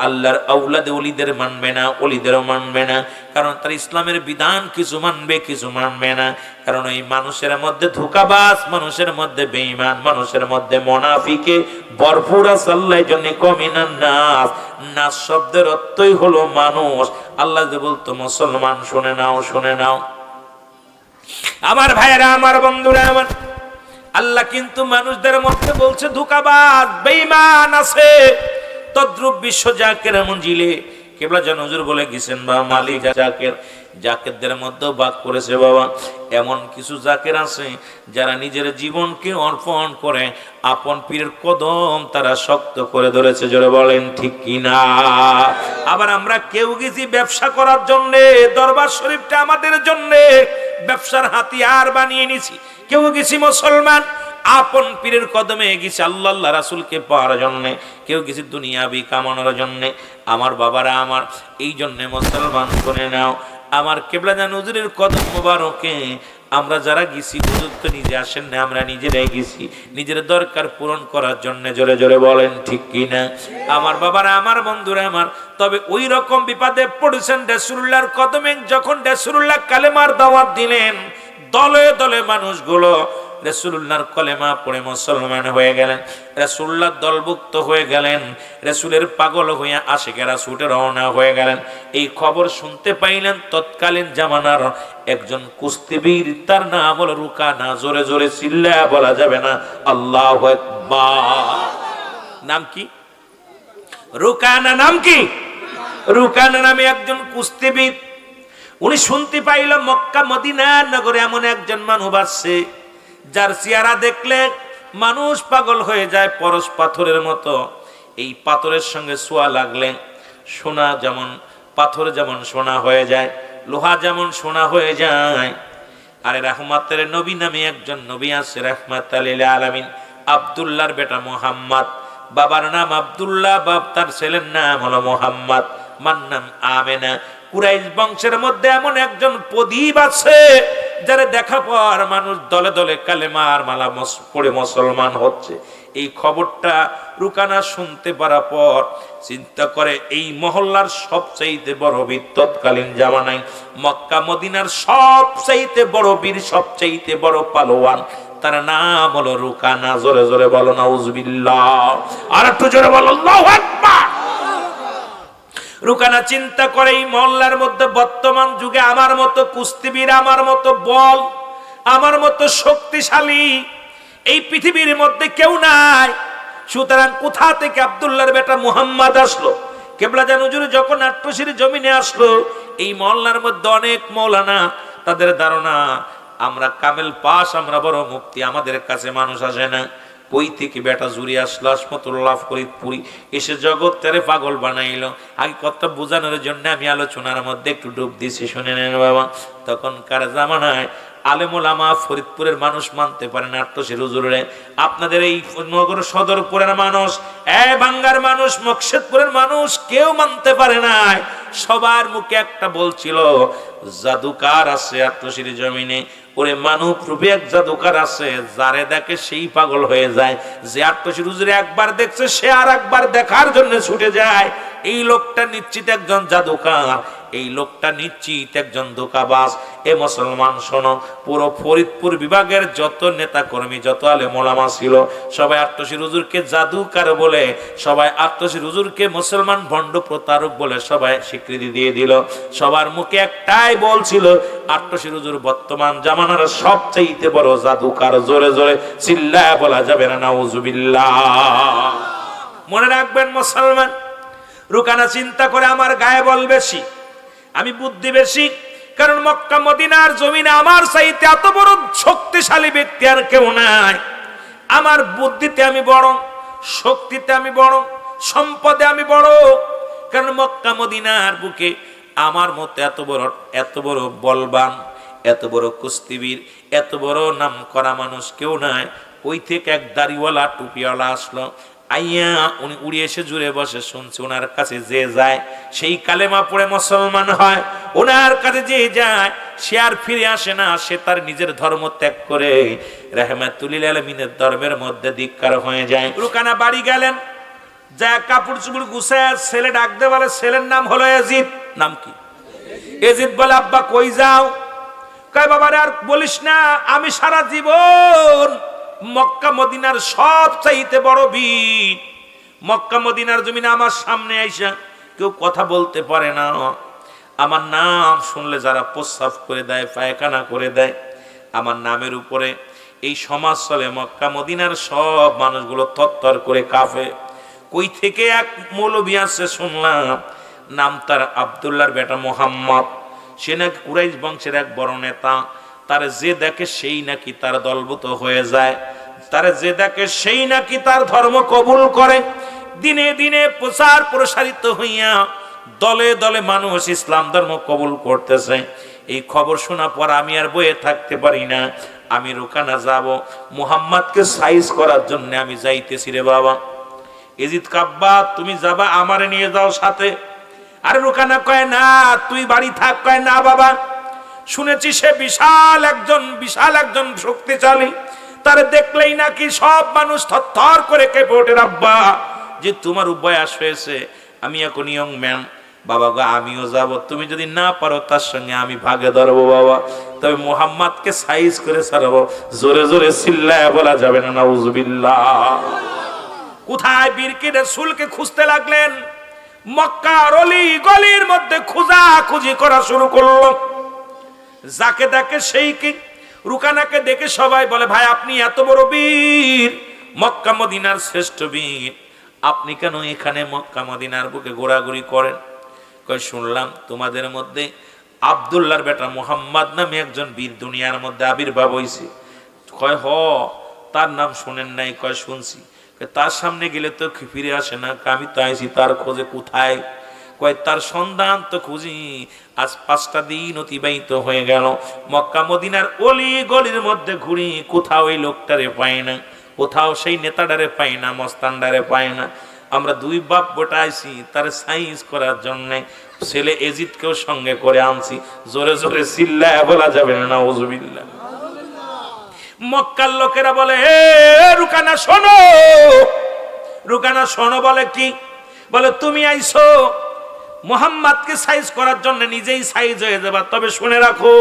আল্লাহর আওলাদ ওলিদের মানবে না, ওলিদেরও মানবে না, কারণ তারা ইসলামের বিধান কিছু মানবে কিছু মানবে না। কারণ এই মানুষের মধ্যে ধোঁকাবাজ, মানুষের মধ্যে বেঈমান, মানুষের মধ্যে মুনাফিকে ভরপুর আছে। আল্লাহর জন্য কমিনান নাস, নাস শব্দের অর্থই হলো মানুষ। আল্লাহ যে বলতো মুসলমান শুনে নাও, শুনে নাও আমার ভাইয়েরা, আমার বন্ধুরা, আমার আল্লাহ কিন্তু মানুষদের মধ্যে বলছে ধোঁকাবাজ বেঈমান আছে। তদ্রুপ বিশ্ব জাকের মঞ্জিলে কেবলা জান হুজুর বলে গেছেন বা মালিক জাকের, জাকেরদের মধ্যে ভাগ করেছে বাবা। এমন কিছু জাকের আছে যারা নিজের জীবনকে অর্পণ করে আপন পীরের কদম তারা শক্ত করে ধরেছে। জোরে বলেন ঠিক কিনা? আবার আমরা কেউ গেছি ব্যবসা করার জন্য, দরবার শরীফটা আমাদের জন্য ব্যবসার হাতিয়ার বানিয়ে নিছি। কেউ গেছি মুসলমান আপন পীরের কদমে গেছি আল্লাহ রাসূলকে পাওয়ার জন্য, কেউ গেছি দুনিয়াবি কামানোর জন্য। আমার বাবারা আমার, এই জন্য মুসলমান শুনে নাও, আমার কেবলা জান হুজুরের কদম মোবারকে আমরা যারা গেছি, হুজুর তো নিজে আসেন না, আমরা নিজেরাই গেছি নিজের দরকার পূরণ করার জন্য। জোরে জোরে বলেন ঠিক কিনা? আমার বাবারা, আমার বন্ধুরা আমার, তবে ওই রকম বিপদে পড়েছেন রাসূলুল্লাহর কদমে। যখন রাসূলুল্লাহ কালেমার দাওয়াত দিলেন, দলে দলে মানুষগুলো রাসূলুল্লাহর কলেমা পড়ে মুসলমান হয়ে গেলেন, রাসূলুল্লাহ দলভুক্ত হয়ে গেলেন, রাসূলের পাগল হয়ে আশিকেরা ছুটে রওনা হয়ে গেলেন। এই খবর শুনতে পাইলেন তৎকালীন জামানার একজন কুস্তিবীর, তার নাম হলো রুকানা। জোরে জোরে চিল্লায়া বলা যাবে না আল্লাহু আকবার। নাম কি? রুকানা। নাম কি? রুকানা নামে একজন কুস্তিবীর। উনি শুনতে পাইল মক্কা মদিনা নগরে এমন একজন মানুষ আছে যার চেহারা দেখলে মানুষ পাগল হয়ে যায়, পরশ পাথরের মতো। এই পাথরের সঙ্গে ছোঁয়া লাগলে সোনা যেমন, পাথর যেমন সোনা হয়ে যায়, লোহা যেমন সোনা হয়ে যায়। আরে রাহমাতের নবী নামে একজন নবী আছে, রাহমাতাল লিল আলামিন, আব্দুল্লাহর বেটা মুহাম্মদ। বাবার নাম আব্দুল্লাহ, বাপ তার ছেলের নাম হলো মুহাম্মদ, মার নাম আমেনা। কুরাইশ বংশের মধ্যে এমন একজন প্রদীপ আছে যারা দেখা পর মানুষ দলে দলে কালেমার মালা পড়ে মুসলমান হচ্ছে। এই খবরটা রুকানা শুনতে পারার পর চিন্তা করে, এই মহল্লার সবচাইতে বড় বীর তৎকালীন জামানায়, মক্কা মদিনার সবচাইতে বড় বীর, সবচাইতে বড় পালোয়ান, তার নাম হলো রুকানা। জোরে জোরে বলো নাউজুবিল্লাহ, আর একটু জোরে বলো আল্লাহু আকবার। রুকানা চিন্তা করে, এই মহল্লার মধ্যে বর্তমান যুগে আমার মতো কুস্তিবীর, আমার মতো বল, আমার মতো শক্তিশালী এই পৃথিবীর মধ্যে কেউ নাই। সুতরাং কোথা থেকে আব্দুল্লাহর বেটা মুহাম্মদ আসলো? কেবলা জান হুজুর যখন আট্টশির জমিনে আসলো, এই মহল্লার মধ্যে অনেক মৌলানা, তাদের ধারণা আমরা কামেল পাস, আমরা বড় মুক্তি, আমাদের কাছে মানুষ আসে না। কই থেকে বেটা জুড়ি আসলো আসমতুল্লাহ ফরিদপুরি, এসে জগৎ তারে পাগল বানাইলো। আগে কথা বোঝানোর জন্য আমি আলোচনার মধ্যে একটু ডুব দিয়েছি, শুনে নেন বাবা। তখনকার জামানায় আলেম ওলামা ফরিদপুরের মানুষ মানতে পারে না আট্টশির হুজুরে। আপনাদের এই নগর সদরপুরের মানুষ, বাঙ্গার মানুষ, মকসেদপুরের মানুষ কেউ মানতে পারে নাই। সবার মুখে একটা বলছিল, জাদুকার আছে আট্টশির জমিনে। ওরে মানব রূপে এক জাদুকার আছে, যারে দেখে সেই পাগল হয়ে যায়। যে আট্টশির হুজুরে একবার দেখছে, সে আর একবার দেখার জন্য ছুটে যায়। এই লোকটা নিশ্চিত একজন জাদুকার, এই লোকটা নিশ্চিত একজন ধোঁকাবাজ। এ মুসলমান শোনো, পুরো ফরিদপুর বিভাগের যত নেতা কর্মী, যত আলেম ওলামা ছিল, সবাই আট্টশির হুজুরকে জাদুকার বলে, সবাই আট্টশির হুজুরকে মুসলমান ভণ্ড প্রতারক বলে সবাই স্বীকৃতি দিয়ে দিল। সবার মুখে একটাই বলছিল, আট্টশির হুজুর বর্তমান জামানার সবচাইতে বড় জাদুকার। জোরে জোরে চিল্লায়া বলা যাবে না নাউজুবিল্লাহ। মনে রাখবেন মুসলমান, রুকানা চিন্তা করে, আমার গায়ে বল বেশি, আমি বুদ্ধি বেশি, কারণ মক্কা মদিনার জমিনে আমার চাইতে এত বড় শক্তিশালী ব্যক্তি আর কেউ নাই। আমার বুদ্ধিতে আমি বড়, শক্তিতে আমি বড়, সম্পদে আমি বড়, কারণ মক্কা মদিনার বুকে আমার মতো এত বড় বলবান, এত বড় কুস্তিবীর, এত বড় নাম করা মানুষ কেউ নাই। ওই থেকে এক দাড়িওয়ালা টুপিওয়ালা আসলো, আইয়া উনি উড়ে এসে জুড়ে বসে শুনছে। ওনার কাছে যে যায় সেই কালেমা পড়ে মুসলমান হয়, ওনার কাছে যে যায় সে আর ফিরে আসে না, সে তার নিজের ধর্ম ত্যাগ করে রাহমাতুল লিল আলামিনের ধর্মের মধ্যে ধিক্কার হয়ে যায়। রুকানা বাড়ি গেলেন, যা কাপড় চুপড় গুছায় ছেলে ডাকতে বলে, ছেলের নাম হলো এজিদ। নাম কি? এজিদ বলে, আব্বা কই যাও? কয় বাবারে আর বলিস না, আমি সারা জীবন মক্কা মদিনার সব চাইতে বড় বীর। মক্কা মদিনার জমিনে আমার সামনে আইসা কেউ কথা বলতে পারে না। আমার নাম শুনলে যারা প্রস্রাব করে দেয়, পায়খানা করে দেয়, আমার নামের উপরে এই সমাজ চলে। মক্কা মদিনার সব মানুষগুলো থরথর করে কাঁপে। কই থেকে এক মৌলবী আছে শুনলাম, নাম তার আব্দুল্লাহর বেটা মোহাম্মদ। সে নাকি কুরাইশ বংশের এক বড় নেতা। তার যে দেখে সেই নাকি তার দলভূত হয়ে যায়, তার যে দেখে সেই নাকি তার ধর্ম কবুল করে। দিনে দিনে প্রচার প্রসারিত হইয়া দলে দলে মানুষ ইসলাম ধর্ম কবুল করতেছে। এই খবর শোনা পর আমি আর বয়ে থাকতে পারি না। আমি রুকানা যাব, মুহাম্মাদকে সাইজ করার জন্য আমি যাইতেছি রে বাবা। এজিদ কাব্বা, তুমি যাবা, আমারে নিয়ে যাও সাথে। আর রুকানা কয় না, তুই বাড়ি থাক। কয় না বাবা, শুনেছি সে বিশাল একজন শক্তিশালী, তার দেখলেই নাকি সব মানুষ থরথর করে কেঁপে ওঠে। আব্বা, যে তোমার বয়স হয়েছে, আমি এখন ইয়ং ম্যান। বাবা গো, আমিও যাব, তুমি যদি না পারো তার সঙ্গে আমি ভাগে ধরবো বাবা, তবে মুহাম্মাদকে সাইজ করে ছাড়বো। জোরে জোরে চিল্লায় বলা যাবে না নাউজুবিল্লাহ। কোথায় বীরকে রাসূলকে খুঁজতে লাগলেন। মক্কার অলি গলির মধ্যে খোঁজাখুঁজি করা শুরু করলো। যাকে দেখে সেই কি। রুকানাকে দেখে সবাই বলে, ভাই আপনি এত বড় বীর, মক্কা মদিনার শ্রেষ্ঠ বীর, আপনি কেন এখানে মক্কা মদিনার বুকে ঘোরাঘুরি করেন? কয় শুনলাম তোমাদের মধ্যে আব্দুল্লাহর বেটা মুহাম্মদ নামে একজন বীর দুনিয়ার মধ্যে আবির্ভাব হয়েছে। কয় হ, তার নাম শুনেন নাই? কয় শুনছি। তার সামনে গেলে তো ফিরে আসে না, আমি তো আইছি তার খোঁজে। কোথায়? কয় তার সন্ধান তো খুঁজি, আজ 5টা দিন অতিবাহিত হয়ে গেল, মক্কা মদিনার অলি গলির মধ্যে ঘুরি, কোথাও ওই লোকটারে পাই না, কোথাও সেই নেতাটারে পাই না, মস্তানডারে পাই না। আমরা দুই বাপ বেটা আইছি তার সাইজ করার জন্য, ছেলে এজিদকেও সঙ্গে করে আনছি। জোরে জোরে চিল্লায় বলা যাবে না নাউজুবিল্লাহ। মক্কার লোকেরা বলে, এ রুকানা শোনো, রুকানা শোনো। বলে কি? বলে তুমি আইছো মুহাম্মাদকে সাইজ করার জন্য, নিজেই সাইজ হয়ে যাবা, তবে শুনে রাখো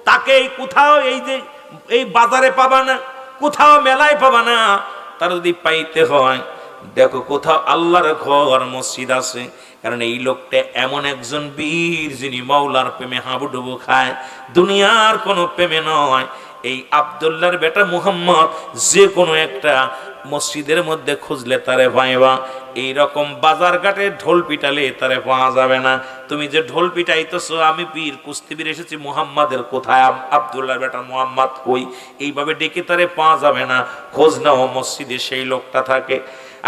তাকে কোথাও এই বাজারে পাবা না, কোথাও মেলায় পাবা না। তার যদি পাইতে হয়, দেখো কোথাও আল্লাহর ঘর মসজিদ আছে। কারণ এই লোকটা এমন একজন বীর যিনি মাওলার প্রেমে হাবুডুবু খায়, দুনিয়ার কোনো প্রেমে নয়। এই আব্দুল্লাহর বেটা মুহাম্মদ যে কোনো একটা মসজিদের মধ্যে খুঁজলে তারে পাইবা। এইরকম বাজার ঘাটে ঢোল পিটালে তারে পাওয়া যাবে না। তুমি যে ঢোল পিটাইতেছো, আমি বীর কুস্তিবীর এসেছি, মুহাম্মাদের কোথায়, আব্দুল্লাহর বেটা মুহাম্মদ কই, এইভাবে ডেকে তারে পাওয়া যাবে না। খোঁজ নাও মসজিদে সেই লোকটা থাকে।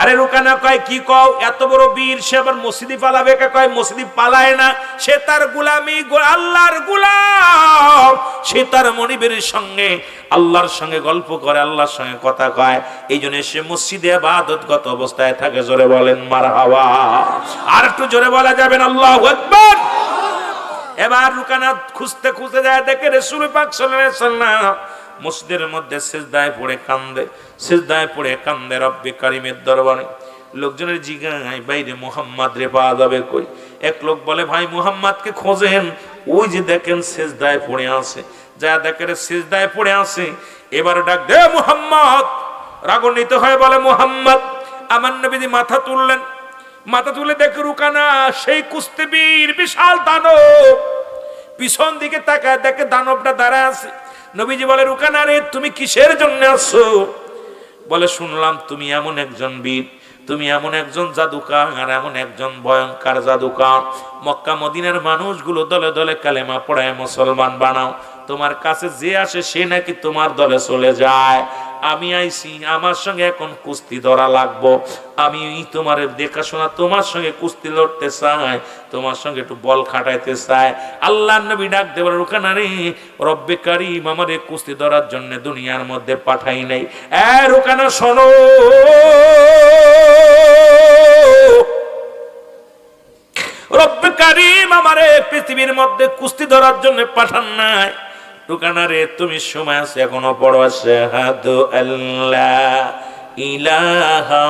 আরে রুকানা কয় কি কও, এত বড় বীর, সে আবার মসজিদে পালাবে? কয় মসজিদে পালায় না, সে তার গোলামি, আল্লাহর গোলাম। সে তার মনিবের সঙ্গে, আল্লাহর সঙ্গে গল্প করে, আল্লাহর সঙ্গে কথা কয়। এই জন্য সে মসজিদে ইবাদতগত অবস্থায় থাকে। জোরে বলেন মারহাবা। আর একটু জোরে বলা যাবেন আল্লাহু আকবার। এবার রুকানা খুঁজতে খুঁজতে যায়, দেখে রাসূল পাক সাল্লাল্লাহু আলাইহি ওয়াসাল্লাম মসজিদের মধ্যে সিজদায় পড়ে কান্দে, সিজদায় পড়ে কান্দে রব্বে কারিমের দরবারে। লোকজনের জিজ্ঞাসায়, বাইরে মুহাম্মদ রে পাওয়া যাবে কই? এক লোক বলে, ভাই মুহাম্মদকে খোঁজেন, ওই যে দেখেন সিজদায় পড়ে আছে। যা দেখে সিজদায় পড়ে আছে। এবার ডাক দে মুহাম্মদ। রাগান্বিত হয়ে বলে, মুহাম্মদ। আমার নবীজি মাথা তুললেন, মাথা তুলে দেখে রুকানা সেই কুস্তিবীর বিশাল দানব। পিছন দিকে তাকায় দেখে দানবটা দাঁড়ায় আছে। নবীজি বলে, রুকানা রে, তুমি কিসের জন্য আসছো? বলে, শুনলাম তুমি এমন একজন বীর, তুমি এমন একজন জাদুকার, আর এমন একজন ভয়ঙ্কর জাদুকার, মক্কা মদিনার মানুষগুলো দলে দলে কালেমা পড়ায় মুসলমান বানাও। তোমার কাছে যে আসে সে নাকি তোমার দলে চলে যায়। আমি আইছি, আমার সঙ্গে এখন কুস্তি ধরা লাগবো। আমি তোমার দেখাশোনা, তোমার সঙ্গে কুস্তি লড়তে চাই, তোমার সঙ্গে একটু বল খাটাইতে চাই। আল্লাহ নবী ডাক দেব, রুকানা রে, রব্বে কারিম আমারে কুস্তি ধরার জন্য দুনিয়ার মধ্যে পাঠাই নাই। রুকানা শোনো, রব্বে কারিম আমারে পৃথিবীর মধ্যে কুস্তি ধরার জন্য পাঠান নাই। রুকানা রে, তুমি সময় আছে এখনো, পড়ো আশহাদু আল্লা ইলাহা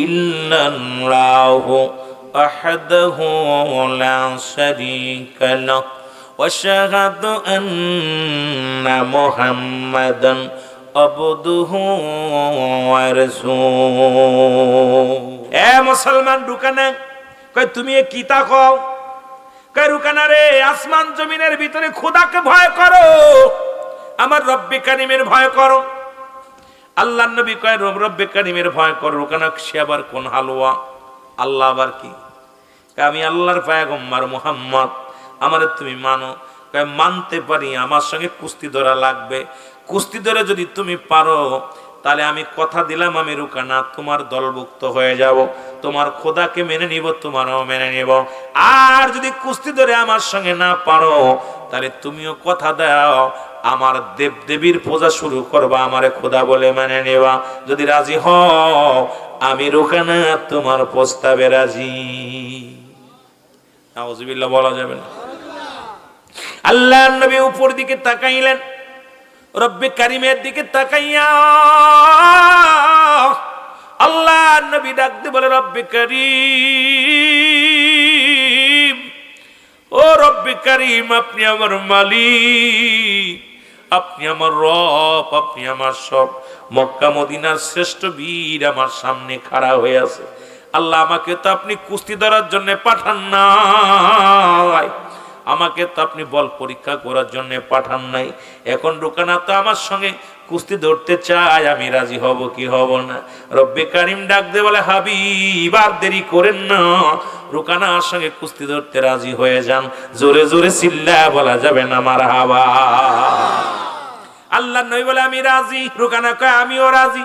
ইল্লাল্লাহু আহাদাহু লা শারীকা লাহু ওয়া আশহাদু আন্না মুহাম্মাদান আবদুহু ওয়া রাসূলুহু। এ মুসলমান রুকানা, কই তুমি এ কি তাকাও? কই রুকানা রে, আসমান জমিনের ভিতরে খোদাকে ভয় করো, আমার রব্বে কারিমের ভয় করো। আল্লাহর নবী কয় রব্বে কারিমের ভয় করো। রুকানা, সে আবার কোন হালুয়া? আল্লাহ আবার কি? আমি আল্লাহর পয়গম্বর মুহাম্মদ, আমারে তুমি মানো? কয় মানতে পারি, আমার সঙ্গে কুস্তি ধরা লাগবে। কুস্তি ধরে যদি তুমি পারো তাহলে আমি কথা দিলাম, আমি রুকানা তোমার দলভুক্ত হয়ে যাব, তোমার খোদাকে মেনে নিব, তোমারও মেনে নিব। আর যদি কুস্তি ধরে আমার সঙ্গে না পারো তাহলে তুমিও কথা দাও, আমার দেব দেবীর পূজা শুরু করবা, আমারে খোদা বলে মেনে নেবা। যদি রাজি হও আমি রুকানা তোমার প্রস্তাবে রাজি। নাউজুবিল্লাহ বলা যাবে না। আল্লাহর নবী উপর দিকে তাকাইলেন, রব্বে কারিমের দিকে তাকাইয়া আল্লাহর নবী ডাক দিয়ে বলে, রব্বে কারিম, ও রব্বে কারিম, আপনি আমার মালিক, আপনি আমার রব, আপনি আমার সব। মক্কা মদিনার শ্রেষ্ঠ বীর আমার সামনে খাড়া হয়ে আছে। আল্লাহ, আমাকে তো আপনি কুস্তি ধরার জন্য পাঠান নাই, আমাকে তো আপনি বল পরীক্ষা করার জন্য পাঠান নাই। এখন রুকানা তো আমার সঙ্গে কুস্তি ধরতে চায়, আমি রাজি হব কি হব না? রব্বে কারিম ডাক দে বলে, হাবিব আর দেরি করেন না, রুকানার সঙ্গে কুস্তি ধরতে রাজি হয়ে যান। জোরে জোরে চিল্লা বলা যাবে না মারহাবা। আল্লাহ নবী বলে, আমি রাজি। রুকানা কয়, আমিও রাজি।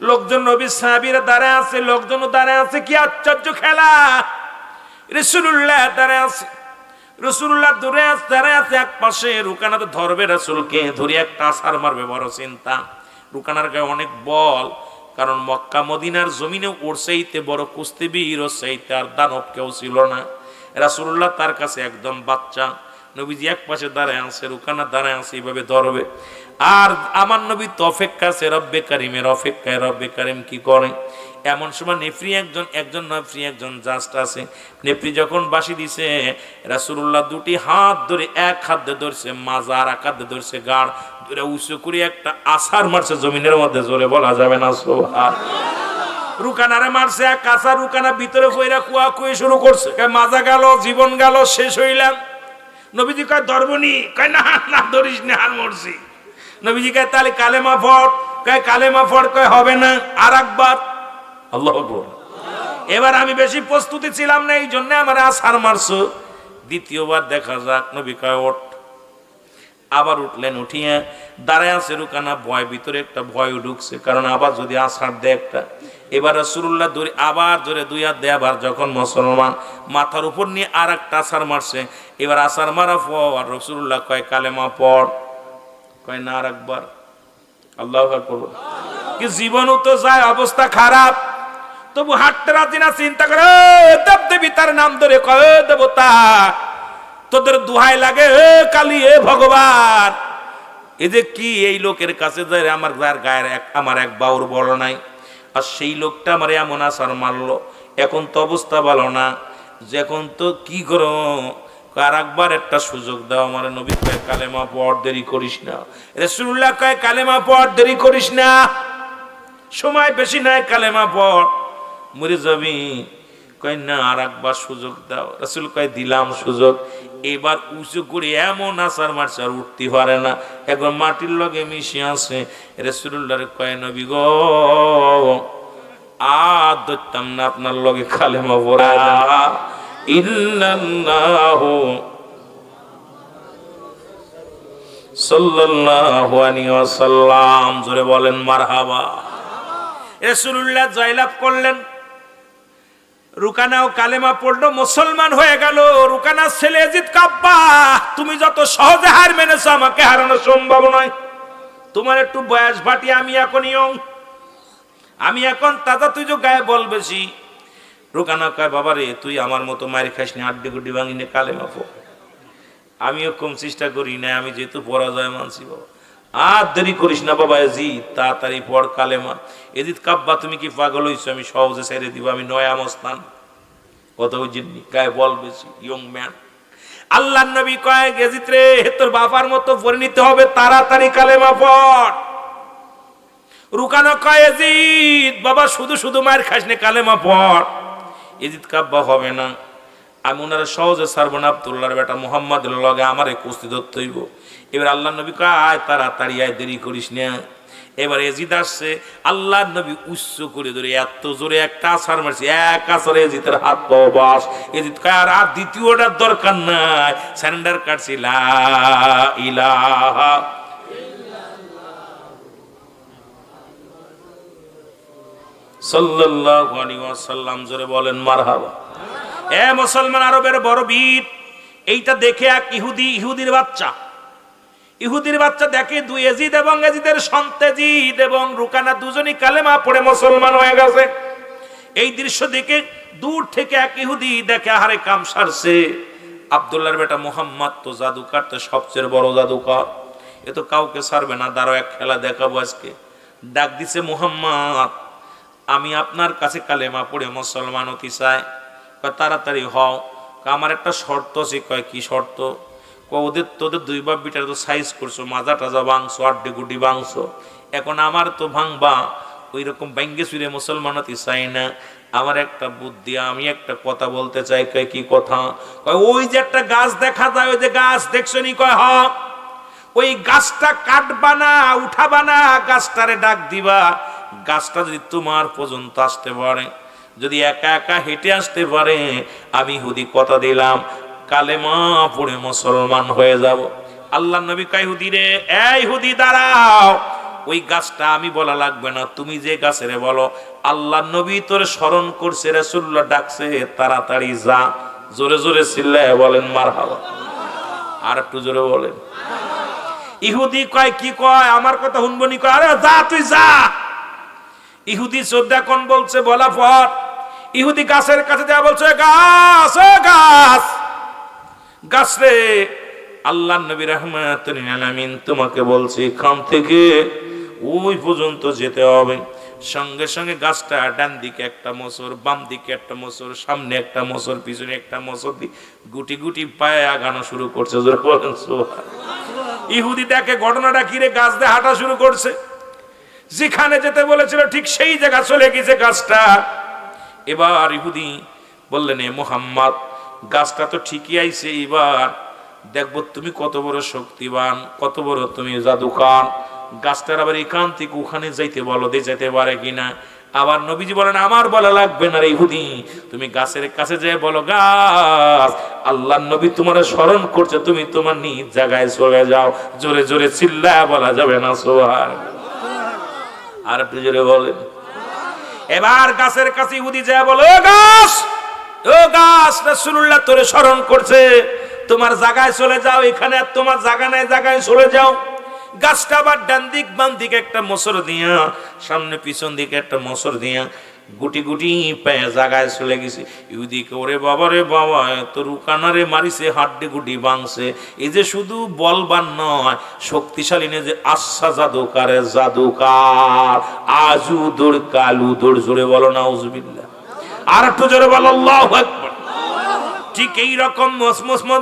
লোকজন নবী সাহাবীরা দাঁড়ায় আছে, লোকজনও দাঁড়ায় আছে। কি আশ্চর্য খেলা! রাসূলুল্লাহ দাঁড়ায় আছে, রাসূলুল্লাহ দাঁড়ায় আছে এক পাশে। রুকানা তো ধরবে রাসূলকে, ধরে একটা আছার মারবে, বড় চিন্তা। রুকানার গায়ে অনেক বল, কারণ মক্কা মদিনার জমিনে ওর চাইতে বড় কুস্তিবীর, ওর চাইতে আর দানব কেউ ছিল না। রাসূলুল্লাহ তার কাছে একদম বাচ্চা। নবীজি এক পাশে দাঁড়ায় আছে, রুকানা দাঁড়ায় আছে, এইভাবে ধরবে। আর আমার নবী তো অপেক্ষা আছে, রব্বে কারিমের অপেক্ষায়। রব্বে কারিম কি করে? এমন সময় নেফরি একজন নেফরি একজন জাস্ট আছে। নেফরি যখন বাঁশি দিছে, রাসূলুল্লাহ দুটি হাত ধরে, এক হাত দিয়ে ধরছে মাজা, আর এক হাত দিয়ে ধরছে গাড়, ধরে উঁচু করে একটা আছার মারছে জমিনের মধ্যে। জোরে বলা যাবে না সুবহানাল্লাহ। রুকানারে মারছে এক আছার। রুকানা ভিতরে কইরা কুয়াকুয়ি শুরু করছে, মাজা গেল, জীবন গেল, শেষ হইলাম। নবীজি কয়, ধরবনি? কয়, না না ধরিস না, আর মরছি। নবীজি কয়, তাহলে কালেমা পড়। কয়, কালেমা পড়। কয়, হবে না, আর একবার। আল্লাহু আকবার। এবার আমি বেশি প্রস্তুতি ছিলাম না, এই জন্য আমার আছার মারছো। দ্বিতীয়বার দেখা যাক। নবী কয়, ওঠ। আবার উঠলেন, উঠিয়ে দাঁড়ায় আছে রুকানা। ভয়, ভিতরে একটা ভয় ঢুকছে, কারণ আবার যদি আছাড় দেয় একটা। এবার রাসূলুল্লাহ ধরে আবার জোরে দুই হাত দেয়। আবার যখন মুসলমান মাথার উপর নিয়ে আর একটা আছাড় মারছে, এবার আছাড় মারা পর রাসূলুল্লাহ কয়, কালেমা পড়। কয়, না, আর একবার। আল্লাহু আকবার। কি জীবনও তো যায়, অবস্থা খারাপ, তবু হাঁটতে রাজি না। চিন্তা করে দেবদেবী তার নাম ধরে কয়, দেবতা তোদের দোহাই লাগে, হে কালী, হে ভগবান। এই যে কি, এই লোকের কাছে যায়, আমার গায়ের আমার এক বাউর বড় নাই, আর সেই লোকটা আমার এমন আছাড় মারলো। এখন তো অবস্থা ভালো না, এখন তো কি করো? আর একবার একটা সুযোগ দাও আমার। নবী কয়, কালেমা পড়, দেরি করিস না। রাসূলুল্লাহ কয়, কালেমা পড়, দেরি করিস না, সময় বেশি নাই, কালেমা পড়, মরে যাবি। কয়, না, আর একবার সুযোগ দাও। রাসূল কয়, দিলাম সুযোগ। এবার উঁচু করে এমন আছাড় মারছে, আর উঠতে পারে না, একবার মাটির লগে মিশে আছে। রাসূলুল্লাহ কয়, নবী গো, আর ধরতাম না আপনার লগে, কালেমা পড়া ইল্লাল্লাহু সাল্লাল্লাহু আলাইহি ওয়াসাল্লাম। জোরে বলেন মারহাবা। রাসূলুল্লাহ জয়লাভ করলেন। রুকানাও কালেমা পড়লো, মুসলমান হয়ে গেল। রুকানার ছেলে ইয়াজিদ কাব্বা, তুমি যত সহজে হার মেনেছো, আমাকে হারানো সম্ভব নয়। তোমার একটু বয়স ভাটি, আমি এখন ইয়ং, আমি এখন তাজা, তুই যে গায়ে বল বেশি। রুকানা কয়, বাবা রে, তুই আমার মতো মারি খাস নি, আড্ডি গুড্ডি ভাঙিনে কালেমা পড়। আমিও কম চেষ্টা করি না, আমি যেহেতু পরাজয় মানছি বাবা। আর দেরি করিস না বাবা এজিদ, তাড়াতাড়ি পড় কালেমা। এজিদ কাব্বা তুমি কি পাগল হইছো? আমি সহজে ছেড়ে দিব, আমি নয়া মস্তান। কত বুঝিনি, গায়ে বল বেশি, ইয়ং ম্যান। আল্লাহ নবী কয় এজিদ রে, তোর বাবার মতো পরিণত হবে, তাড়াতাড়ি কালেমা পড়। রুকানা কয় এজিদ বাবা শুধু শুধু মায়ের খাস নে, কালেমা পড়। এজিদ কাব্বা হবে না, আমি ওনারা সহজে ছাড়বো না, আব্দুল্লাহর বেটা মুহাম্মাদের লগে আমারে কুস্তি ধরতে হইব। এবার আল্লাহ নবী কয় আয় তাড়াতাড়ি আয়, দেরি করিস না। এবার এজিদ আসছে, আল্লাহ নবী উচ্চ করে ধরে এত জোরে একটা আছাড় মারছে, এক আছাড়ে এজিদের হাত পাও বাস। এজিদ কয় আর দ্বিতীয়টার দরকার নাই, স্যারেন্ডার কাটছি, লা ইলাহা সাল্লাল্লাহু আলাইহি ওয়াসাল্লাম। জোরে বলেন মারহাবা। এ মুসলমান আরবের বড় বীর, এইটা দেখে এক ইহুদির বাচ্চা দেখে দুই এজিদ এবং এজিদের সন্তান এজিদ এবং রুকানা দুজনই কালেমা পড়ে মুসলমান হয়ে গেছে। এই দৃশ্য দেখে দূর থেকে এক ইহুদি দেখে আহারে কাম সারছে, আব্দুল্লাহর বেটা মুহাম্মদ তো জাদুকার, তো সবচেয়ে বড় জাদুকর, এ তো কাউকে ছাড়বে না, দাঁড়াও এক খেলা দেখাবো আজকে। ডাক দিছে, মুহাম্মদ আমি আপনার কাছে কালেমা পড়ে মুসলমান হতে চাই। তাড়াতাড়ি হও, আমার একটা শর্ত আছে। কয় কি শর্ত? তোদের দুই বাপ বিটার তো সাইজ করছো, মাজা টাজা ভাঙছো, আড্ডি গুড্ডি ভাঙছো, এখন আমার তো ভাঙবা, ওই রকম ব্যাঙ্গে চুরে মুসলমান হতে চাই না। আমার একটা বুদ্ধি, আমি একটা কথা বলতে চাই। কয় কি কথা? কয় ওই যে একটা গাছ দেখা যায়, ওই যে গাছ দেখছো নি? কয় হ। ওই গাছটা কাটবা না, উঠাবা না, গাছটারে ডাক দিবা। গাছটা যদি তোমার পর্যন্ত আসতে পারে, যদি একা একা হেঁটে আসতে পারে, আমি ইহুদি কথা দিলাম কালেমা পড়ে মুসলমান হয়ে যাব। আল্লাহ নবী কয় ইহুদি রে, এই ইহুদি দাঁড়াও, ওই গাছটা আমি বলা লাগবে না, তুমি যে গাছের বলো। আল্লাহ নবী তোর স্মরণ করছে, রাসূলুল্লাহ ডাকছে, তাড়াতাড়ি যা। জোরে জোরে চিল্লায় বলেন মারহাবা। আর একটু জোরে বলেন। ইহুদি কয় কি কয়? আমার কথা শুনবনি? কয় আরে যা, তুই যা। ইহুদি শ্রদ্ধা কোন বলছে, বলা পর ইহুদি গাছের কাছে যা বলছে, গাছ ও গাছ, গাছ রে, আল্লাহ নবী রাহমাতুল লিল আলামিন তোমাকে বলছি এখান থেকে ওই পর্যন্ত যেতে হবে। সঙ্গে সঙ্গে গাছটা ডান দিকে একটা মোচড়, বাম দিকে একটা মোচড়, সামনে একটা মোচড়, পিছনে একটা মোচড় দিয়ে গুটি গুটি পায়ে আগানো শুরু করছে। ইহুদি দেখে ঘটনাটা কিরে, গাছ দিয়ে হাঁটা শুরু করছে, যেখানে যেতে বলেছিল ঠিক সেই জায়গা চলে গেছে গাছটা। এবার ইহুদি বললেন, এ মুহাম্মদ গাছটা তো ঠিকই আইছে, এবার দেখবো তুমি কত বড় শক্তিবান, কত বড় তুমি জাদুকার। গাছটার আবার এখান থেকে ওখানে যাইতে বলো, দিয়ে যেতে পারে কিনা। আবার নবীজি বলেন, আমার বলা লাগবে না রে ইহুদি, তুমি গাছের কাছে যেয়ে বলো, গাছ আল্লাহ নবী তোমার স্মরণ করছে, তুমি তোমার নিজ জায়গায় চলে যাও। জোরে জোরে চিল্লায় বলা যাবে না সুবহানাল্লাহ। আর একটু জোরে বলেন। এবার গাছের কাছে ইহুদি যায় বলো, ও গাছ, ও গাছ, রাসূলুল্লাহ তোরে স্মরণ করছে, তোমার জায়গায় চলে যাও, এখানে আর তোমার জায়গা নাই, জায়গায় চলে যাও। গাছটা আবার ডান দিক বাম দিকে একটা মোচড় দিয়া, সামনে পিছন দিকে একটা মোচড় দিয়া গুটি গুটি পায়ে জায়গায় চলে গেছে। ইহুদিকে ওরে বাবা রে বাবা, তো রুকানারে মারিছে, হাড্ডি গুটি ভাঙছে। এই যে শুধু বলবান নয়, শক্তিশালী নে, যে আচ্ছা জাদুকারে জাদুকার, আজুদুর কালুদুর। জোরে বলো নাউজুবিল্লাহ। আর একটু জোরে বলো আল্লাহু আকবার। ঠিক এই রকম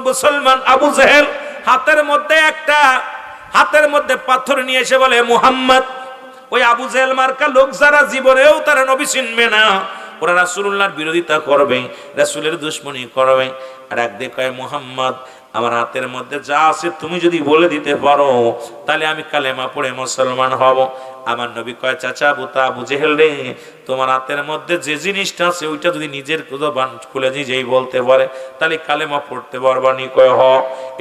মুসলমান আবু জেহেল হাতের মধ্যে পাথর নিয়ে এসে বলে, মুহাম্মদ, ওই আবু জেহেল মার্কা লোক যারা জীবনেও তারা নবী চিনবে না, ওরা রাসূলুল্লাহর বিরোধিতা করবে, রাসূলের দুশমনী করবে। আর একদিকে কয়, মুহাম্মদ আমার হাতের মধ্যে যা আছে তুমি যদি বলে দিতে পারো, তাহলে আমি কালেমা পড়ে মুসলমান হব। আমার নবী কয়, চাচা আবু জেহেল রে, তোমার হাতের মধ্যে যে জিনিসটা আছে ওইটা যদি নিজের জবান খুলে নিজেই বলতে পারে, তাহলে কালেমা পড়তে পারবানি? কয় হ।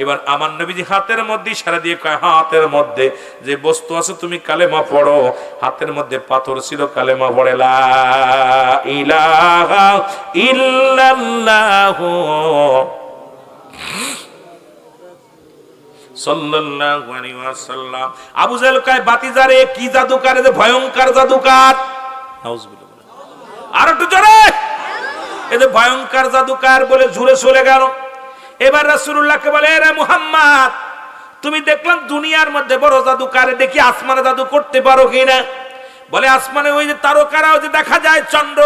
এবার আমার নবীজি হাতের মধ্যে ইশারা দিয়ে কয়, হাতের মধ্যে যে বস্তু আছে তুমি কালেমা পড়ো। হাতের মধ্যে পাথর ছিল, কালেমা পড়ে লা ইলাহা ইল্লাল্লাহু সাল্লাল্লাহু আলাইহি ওয়াসাল্লাম। আবু জেহেল কয়, বাতিজারে কি জাদুকার, যে ভয়ঙ্কর জাদুকার। নাউজুবিল্লাহ। আর একটু জোরে। এই যে ভয়ঙ্কর জাদুকার বলে জুড়ে চলে গেল। এবার রাসূলুল্লাহকে বলে, রে মুহাম্মদ, তুমি দেখলাম দুনিয়ার মধ্যে বড় জাদুকারে দেখি আসমানে জাদু করতে পারো কিনা? বলে আসমানে ওই যে তারকারা ওই যে দেখা যায় চন্দ্র,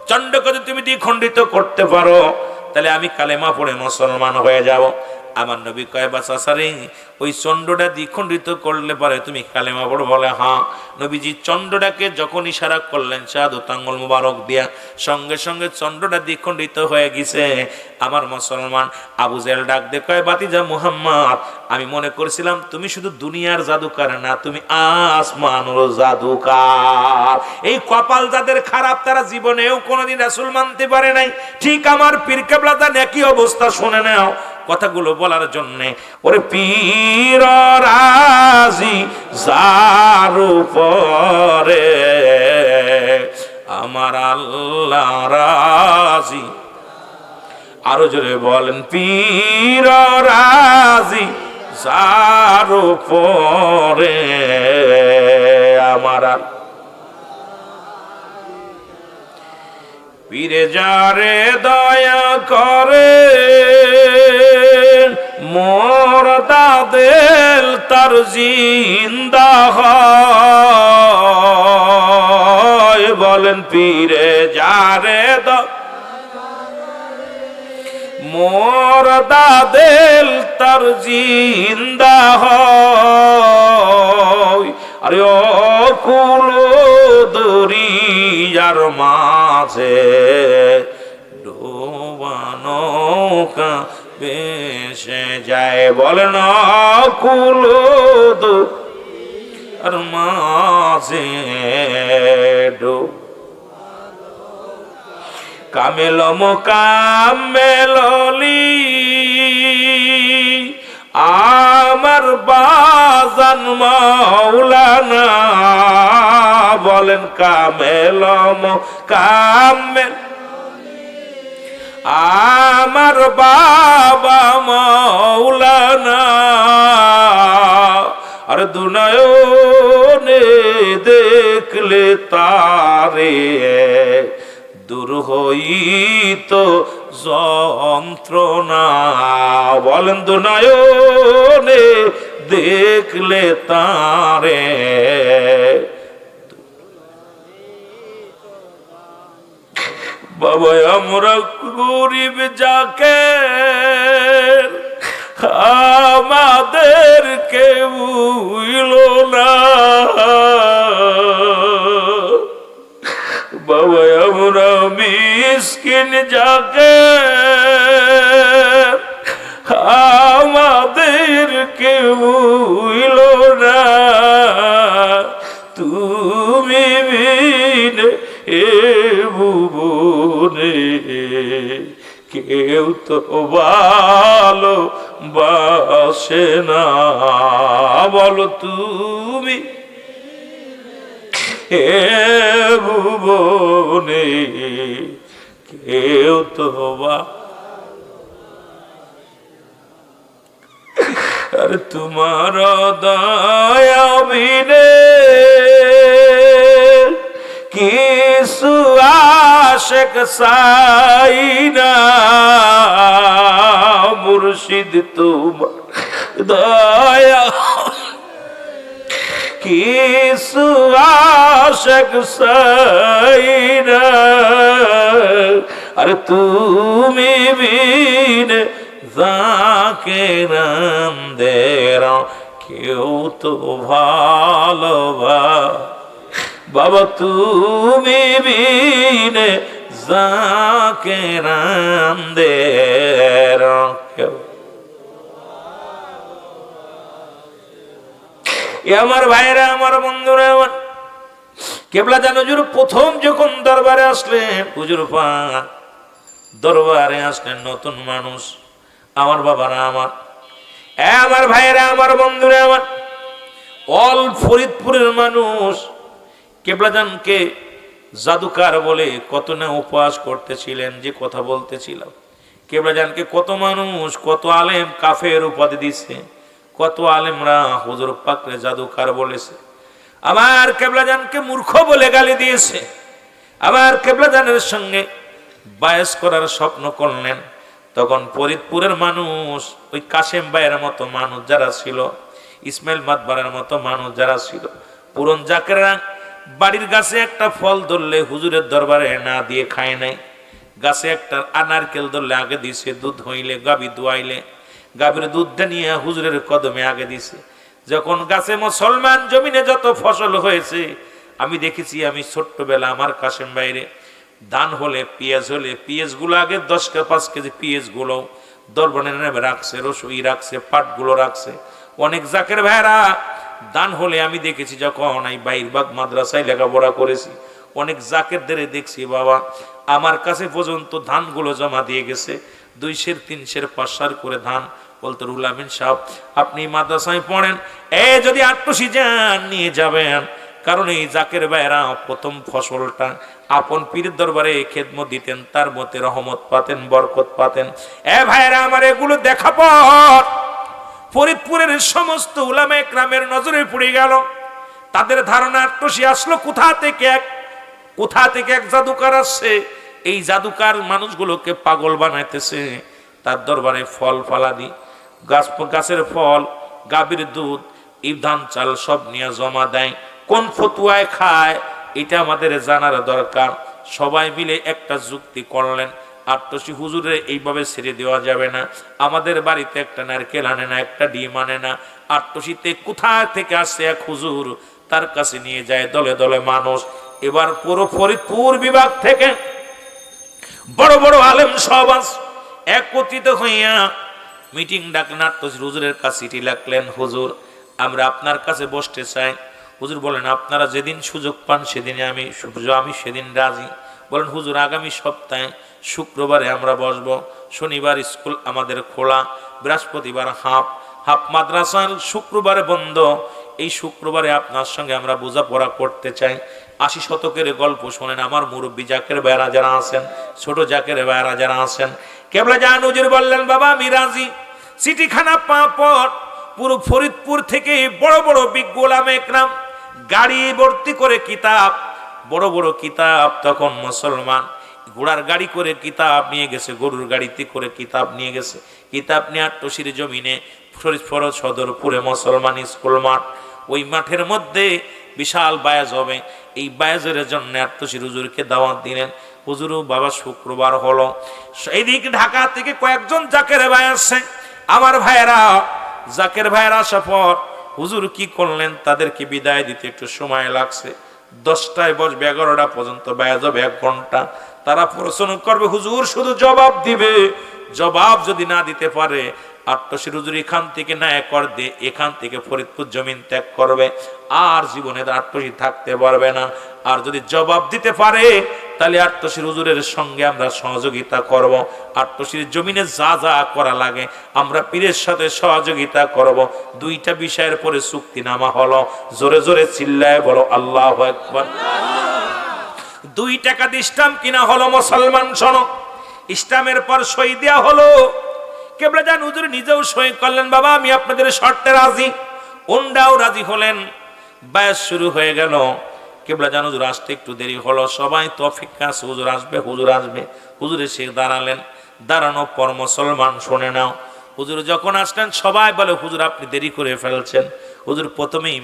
চন্দ্রকে যদি তুমি দ্বিখণ্ডিত করতে পারো তাহলে আমি কালেমা পড়ে মুসলমান হয়ে যাব। আমার নবী কয় বাসাসারে ওই চন্দ্রটা দ্বিখণ্ডিত করলে পারে তুমি কালেমা পড়ো? বলে হ্যাঁ। নবীজি চন্দ্রটাকে যখন ইশারা করলেন শাহাদাত আঙ্গুল মুবারক দিয়া, সঙ্গে সঙ্গে চন্দ্রটা দ্বিখণ্ডিত হয়ে গেছে। আমার মুসলমান আবু জেহেল ডাক দিয়ে কয় বাতিজা মুহাম্মদ, আমি মনে করেছিলাম তুমি শুধু দুনিয়ার জাদুকার না, তুমি আসমানুর জাদুকার। এই কপাল যাদের খারাপ তারা জীবনেও কোনোদিন রাসূল মানতে পারে নাই। ঠিক আমার পীর কেবলা তার একই অবস্থা। শুনে নাও কথাগুলো বলার জন্য। ওরে পীর রাজি যার উপরে আমার আল্লাহ রাজি। আরো জোরে বলেন পীর রাজি যার উপরে আমার পীরে যারে দয়া করে মোর দাদেল তার জিন্দা হয়। বলেন পীরে যারে মোর দাদেল তার জিন্দা হয়। আরে ও কুলো দরিয়ার মাঝে ডোবানো কা বেশে যায়। বলেন কুলো দরিয়ার মাঝে ডো কামেল মোকামেলি আমার বাজান মাওলানা। বলেন কামেল মোকামেল আমার বাবা মাওলানা। আর দুনয়নে দেখলে তারে দূর হইত যন্ত্রণা। বলেন দুনয়নে দেখলে তারে বাবা আমরা গরিব যাকে আমাদের কেউ হইলো না। বাবা আমরা মিসকিন যাকে আমাদের কেউ হইলো না। তুমি বিনে এ ভুবনে কেউ তো ভালো বাসে না। বলো তুমি হে ভুবনে কেউ তো আর তোমার দয়া বিনে কিছু আশেক চাই না। মুর্শিদ তোমার দয়া কিছু আশেক চাই না। আর তুমি বিনে যাকে রামদের কেউ তো ভালোবা। বাবা তুমি বিনে যাকে রামদের কেউ। আমার ভাইরা আমার বন্ধুরা আমার কেবলা জান হুজুর প্রথম যখন দরবারে আসলেন, হুজুর পাক দরবারে আসলেন নতুন মানুষ। আমার বাবারা আমার ভাইরা আমার বন্ধুরা আমার অল ফরিদপুরের মানুষ কেবলা জানকে জাদুকার বলে কত না উপহাস করতেছিলেন। যে কথা বলতেছিলাম কেবলা জানকে কত মানুষ কত আলেম কাফের উপাধি দিচ্ছে, কত আলেমরা হুজুর পাকরে জাদুকার বলেছে। আমার কেবলা জানকে মূর্খ বলে গালি দিয়েছে। আমার কেবলা জানের সঙ্গে বায়াস করার স্বপ্ন করলেন। তখন ফরিদপুরের মানুষ ওই কাশেম ভাইয়ের মতো মানুষ যারা ছিল, ইসমাইল মাতবারের মতো মানুষ যারা ছিল, পুরন জাকেরা বাড়ির গাছে একটা ফল ধরলে হুজুরের দরবারে না দিয়ে খায় নাই। গাছে একটা আনারকেল ধরলে আগে দিছে, দুধ হইলে গাভী দুয়াইলে গাভীর দুধটা নিয়ে হুজুরের কদমে আগে দিছে। যখন গাছে মুসলমান জমিনে যত ফসল হয়েছে আমি দেখেছি, আমি ছোট্টবেলা আমার কাশেম বাইরে ধান হলে পেঁয়াজ হলে পেঁয়াজ গুলো আগে 10-5 কেজি পেঁয়াজ গুলো দরবারে নেমে রাখছে, রসুই রাখছে, পাটগুলো রাখছে। অনেক জাকের ভাইরা দান হলে আমি দেখেছি, যখন এই বাইরবাগ মাদ্রাসায় লেখাপড়া করেছি অনেক জাকেরদের দেখছি বাবা আমার কাছে পর্যন্ত ধানগুলো জমা দিয়ে গেছে, 2 সের 3 সের 5 সের করে ধান। বলতো রুহুল আমিন সাহেব আপনি মাদ্রাসায় পড়েন, যদি 8 যান নিয়ে যাবেন, কারণ এই জাকের ভাইরা প্রথম ফসলটা আপন পীরের দরবারে খেদমত দিতেন, তার মধ্যে রহমত পাতেন, বরকত পাতেন। ভাইরা আমার এগুলো দেখা পর ফরিদপুরের সমস্ত উলামা ইকরামের নজরে পড়ে গেল। তাদের ধারণা 8 আসলো কোথা থেকে এক জাদুকার আসছে, এই জাদুকার মানুষগুলোকে পাগল বানাইতেছে। তার দরবারে ফল ফলাদি, গাছের ফল, গাভীর দুধ, এই ধান চাল সব নিয়ে জমা দেয়। কোন ফতুয়ায় খায় এটা আমাদের জানার দরকার। সবাই মিলে একটা যুক্তি করলেন, 8 হুজুরের এইভাবে ছেড়ে দেওয়া যাবে না। আমাদের বাড়িতে একটা নারকেল আনে না, একটা ডিম আনে না, 8তে কোথা থেকে আসছে এক হুজুর, তার কাছে নিয়ে যায় দলে দলে মানুষ। এবার পুরো ফরিদপুর বিভাগ থেকে বড় বড় আলেম সব একত্রিত হইয়া মিটিং ডাকলেন। 8 হুজুরের কাছে চিঠি লিখলেন, হুজুর আমরা আপনার কাছে বসতে চাই। হুজুর বলেন আপনারা যেদিন সুযোগ পান সেদিনে আমি সেদিন রাজি। বলেন হুজুর আগামী সপ্তাহে শুক্রবারে আমরা বসবো, শনিবার স্কুল আমাদের খোলা, বৃহস্পতিবার হাফ মাদ্রাসা, শুক্রবারে বন্ধ। এই শুক্রবারে আপনার সঙ্গে আমরা বোঝাপড়া করতে চাই। 80 শতকের গল্প শোনেন, আমার মুরব্বী জাকের ভাইরা যারা আছেন, ছোট জাকের ভাইরা যারা আছেন, কেবলা জান হুজুর বললেন বাবা আমি রাজি। চিঠিখানা পাওয়ার পর পুরো ফরিদপুর থেকে বড় বড় বিজ্ঞ উলামা ইকরাম গাড়ি ভর্তি করে কিতাব, বড় বড় কিতাব, তখন মুসলমান ঘোড়ার গাড়ি করে কিতাব নিয়ে গেছে, গরুর গাড়িতে করে কিতাব নিয়ে গেছে। কিতাব নিয়ে 8 জমিনে ফরিদপুর সদরপুরে মুসলমান স্কুল মাঠ, ওই মাঠের মধ্যে বিশাল বায়াজ হবে। এই বায়াজের জন্য 8 হুজুরকে দাওয়াত দিলেন। হুজুরও বাবা শুক্রবার হলো, এইদিকে ঢাকা থেকে কয়েকজন জাকের ভাই আসছে। আমার ভাইয়েরা জাকের ভাইয়েরা আসার পর হুজুর কি করলেন, তাদেরকে বিদায় দিতে একটু সময় লাগছে। 10টায় বসবে, 11টা পর্যন্ত বায়াজ হবে 1 ঘন্টা। তারা প্রশ্ন করবে, হুজুর শুধু জবাব দিবে। জবাব যদি না দিতে পারে 8 হুজুর এখান থেকে না কর দে, এখান থেকে ফরিদপুর জমিন ত্যাগ করবে, আর জীবনে 8 থাকতে পারবে না। আর যদি জবাব দিতে পারে তাহলে 8 হুজুরের সঙ্গে আমরা সহযোগিতা করব। 8 জমিনে যা যা করা লাগে আমরা পীরের সাথে সহযোগিতা করব। 2টা বিষয়ের পরে চুক্তিনামা হলো। জোরে জোরে চিল্লায় বলো আল্লাহু আকবার। 2 টাকা দিয়ে স্টাম্প কিনা হলো। মুসলমান শোনো, স্টাম্পের পর সই দেওয়া হলো। কেবলা জান হুজুর নিজেও সই করলেন, বাবা আমি আপনাদের শর্তে রাজি। ওনরাও রাজি হলেন। বায়াস শুরু হয়ে গেল। কেবলা জান হুজুর আসতে একটু দেরি হলো, সবাই তো অপেক্ষা আছে, হুজুর আসবে হুজুর আসবে। হুজুর এসে দাঁড়ালেন। দাঁড়ানোর পর মুসলমান শুনে নাও, হুজুর যখন আসলেন সবাই বলে হুজুর আপনি দেরি করে ফেলছেন। হুজুর প্রথমেই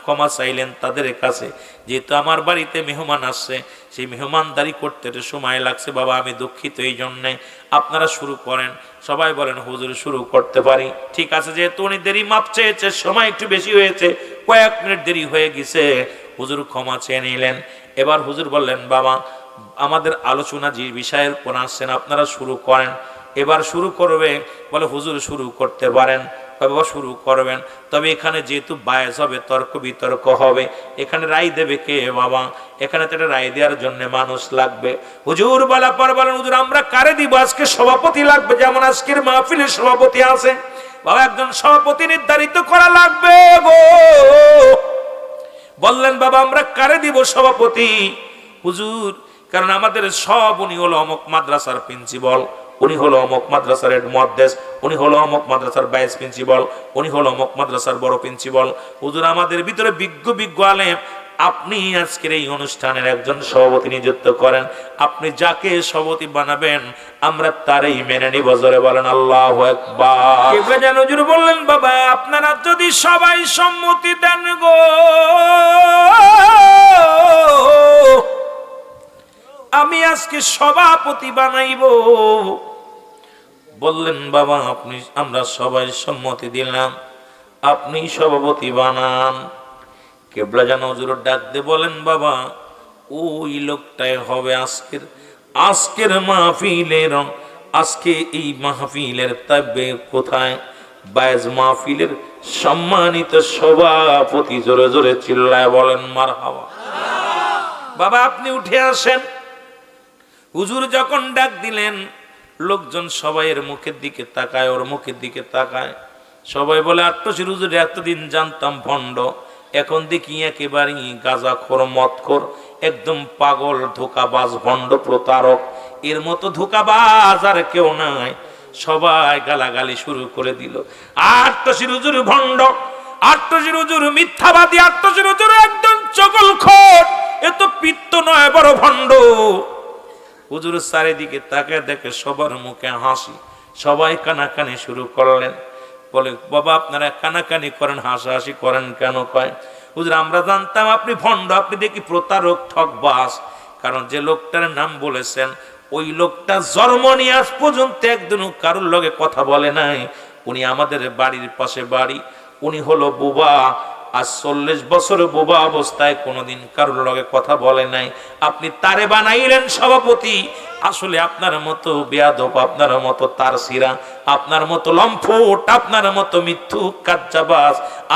ক্ষমা চাইলেন তাদের কাছে, যেহেতু আমার বাড়িতে মেহমান আসছে, সেই মেহমানদারি করতে একটু সময় লাগছে, বাবা আমি দুঃখিত, এই জন্যে আপনারা শুরু করেন। সবাই বলেন হুজুর শুরু করতে পারি। ঠিক আছে, যেহেতু উনি দেরি মাপ চেয়েছে, সময় একটু বেশি হয়েছে, কয়েক মিনিট দেরি হয়ে গেছে, হুজুর ক্ষমা চেয়ে নিলেন। এবার হুজুর বললেন, বাবা আমাদের আলোচনা যে বিষয়ের উপর আসছেন আপনারা শুরু করেন। এবার শুরু করবে, বলে হুজুর শুরু করতে পারেন। বাবা শুরু করবেন, তবে এখানে যেহেতু বায়াস হবে, তর্ক বিতর্ক হবে, এখানে রায় দেবে কে বাবা? এখানে তো একটা রায় দেওয়ার জন্য মানুষ লাগবে। হুজুর বলা পর বলেন, হুজুর আমরা কারে দিব? আজকে সভাপতি লাগবে, যেমন আজকের মাহফিলের সভাপতি আছে বাবা, একজন সভাপতি নির্ধারিত করা লাগবে গো। বললেন বাবা আমরা কারে দিব সভাপতি? হুজুর কারণ আমাদের সব, উনি হলো অমুক মাদ্রাসার প্রিন্সিপাল, উনি হলো অমুক মাদ্রাসার হেড মুহাদ্দিস, উনি হলো অমুক মাদ্রাসার ভাইস প্রিন্সিপাল, উনি হলো অমুক মাদ্রাসার বড় প্রিন্সিপাল। হুজুর আমাদের ভিতরে বিজ্ঞ আলেম আপনি আজকের এই অনুষ্ঠানের একজন সভাপতি নিযুক্ত করেন। আপনি যাকে সভাপতি বানাবেন আমরা তারই মেনে নিব। জোরে বলেন আল্লাহু আকবার। কিবলা জান হুজুর বললেন, বাবা আপনারা যদি সবাই সম্মতি দেন গো, আমি আজকে সভাপতি বানাইব। বললেন, বাবা আপনি, আমরা সবাই সম্মতি দিলাম, আপনি সভাপতি বানান। কিবলা জান হুজুর ডাক দিয়ে বলেন, বাবা ওই লোকটাই হবে আজকের মাহফিলের, আজকে এই মাহফিলের তাবে কোথায়? বায়েজ মাহফিলের সম্মানিত সভাপতি। জোরে জোরে চিল্লায় বলেন মারহাবা। বাবা আপনি উঠে আসেন। হুজুর যখন ডাক দিলেন, লোকজন সবাই এর মুখের দিকে তাকায়, ওর মুখের দিকে তাকায়। সবাই বলে, আট্টশির হুজুর এতদিন জানতাম ভণ্ড, এখন দেখি একেবারেই গাঁজাখোর, মদখোর, একদম পাগল, ধোকাবাজ, ভণ্ড, প্রতারক। এর মতো ধোকাবাজ আর কেউ নাই। সবাই গালাগালি শুরু করে দিল। আট্টশির হুজুর ভণ্ড, আট্টশির হুজুর মিথ্যাবাদী, আট্টশির হুজুর একদম চগলখোর, এ তো পিত্ত নয়, বড় ভণ্ড। হুজুর চারিদিকে তাকে দেখে সবার মুখে হাসি। সবাই কানাকানি শুরু করলেন। বলে, বাবা আপনারা কানাকানি করেন, হাসাহাসি করেন কেন? কয়, হুজুর আমরা জানতাম আপনি ভণ্ড, আপনি দেখি প্রতারক, ঠকবাজ। কারণ যে লোকটার নাম বলেছেন, ওই লোকটা জন্ম নিয়ে আজ পর্যন্ত একদিনও কারোর লগে কথা বলে নাই। উনি আমাদের বাড়ির পাশে বাড়ি, উনি হলো বুবা। আজ 40 বছর বোবা অবস্থায় কোনোদিন কারোর লগে কথা বলে নাই। আপনি তারে বানাইলেন সভাপতি। আসলে আপনার মতো বেয়াদব, আপনার মতো তারসিরা, আপনার মতো লম্পট, আপনার মতো মিথ্যুক, কাজ্জাবাজ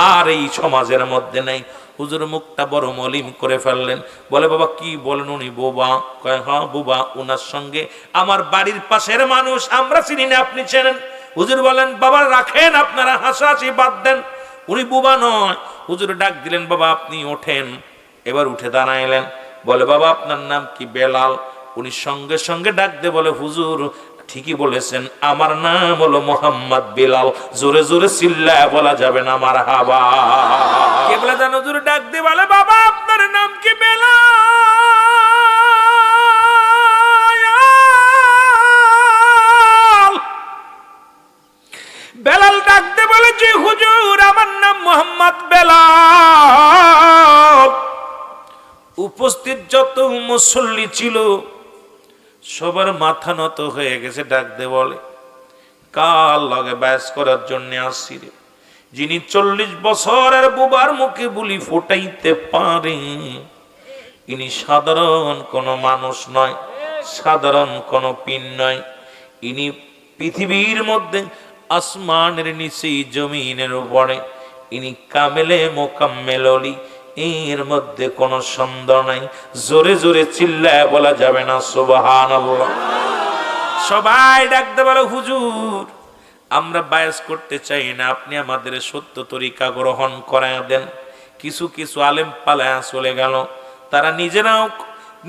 আর এই সমাজের মধ্যে নাই। হুজুর মুখটা বড় মলিম করে ফেললেন। বলে, বাবা কি বলেন উনি বোবা? কয়, হ্যাঁ বোবা। উনার সঙ্গে আমার বাড়ির পাশের মানুষ, আমরা চিনি না, আপনি চেনেন। হুজুর বলেন, বাবা রাখেন, আপনারা হাসাহাসি বাদ দেন, উনি বুবা নয়। হুজুর ডাক দিলেন, বাবা আপনি ওঠেন। এবার উঠে দাঁড়াইলেন। বলে, বাবা আপনার নাম কি? বেলাল। উনি সঙ্গে সঙ্গে ডাক দিয়ে বলে, হুজুর ঠিকই বলেছেন, আমার নাম হলো মোহাম্মদ বেলাল। জোরে জোরে চিল্লায় বলা যাবে না মারহাবা। কিবলা জান হুজুর ডাক দিয়ে বলে, বাবা আপনার নাম কি? বেলাল। বেলাল ডাকতে বলে, যে হুজুর আমার নাম মোহাম্মদ বেলাল। উপস্থিত যত মুসল্লি ছিল সবার মাথা নত হয়ে গেছে। ডাকতে বলে, কার লগে বাস করার জন্য আসছি রে? যিনি 40 বছরের বুবার মুখে বুলি ফুটাইতে পারে, ইনি সাধারণ কোন মানুষ নয়, সাধারণ কোন পিন নয়। ইনি পৃথিবীর মধ্যে, আসমানের নিচে, জমিনের উপরে, ইনি কামেলে মোকাম্মেল অলি, এর মধ্যে কোনো সন্দেহ নাই। জোরে জোরে চিল্লায় বলা যাবে না সুবহানাল্লাহ। সবাই ডাকতে বলে, হুজুর আমরা বায়াস করতে চাই না, আপনি আমাদের সত্য তরিকা গ্রহণ করায় দেন। কিছু কিছু আলেম পালায়া চলে গেল, তারা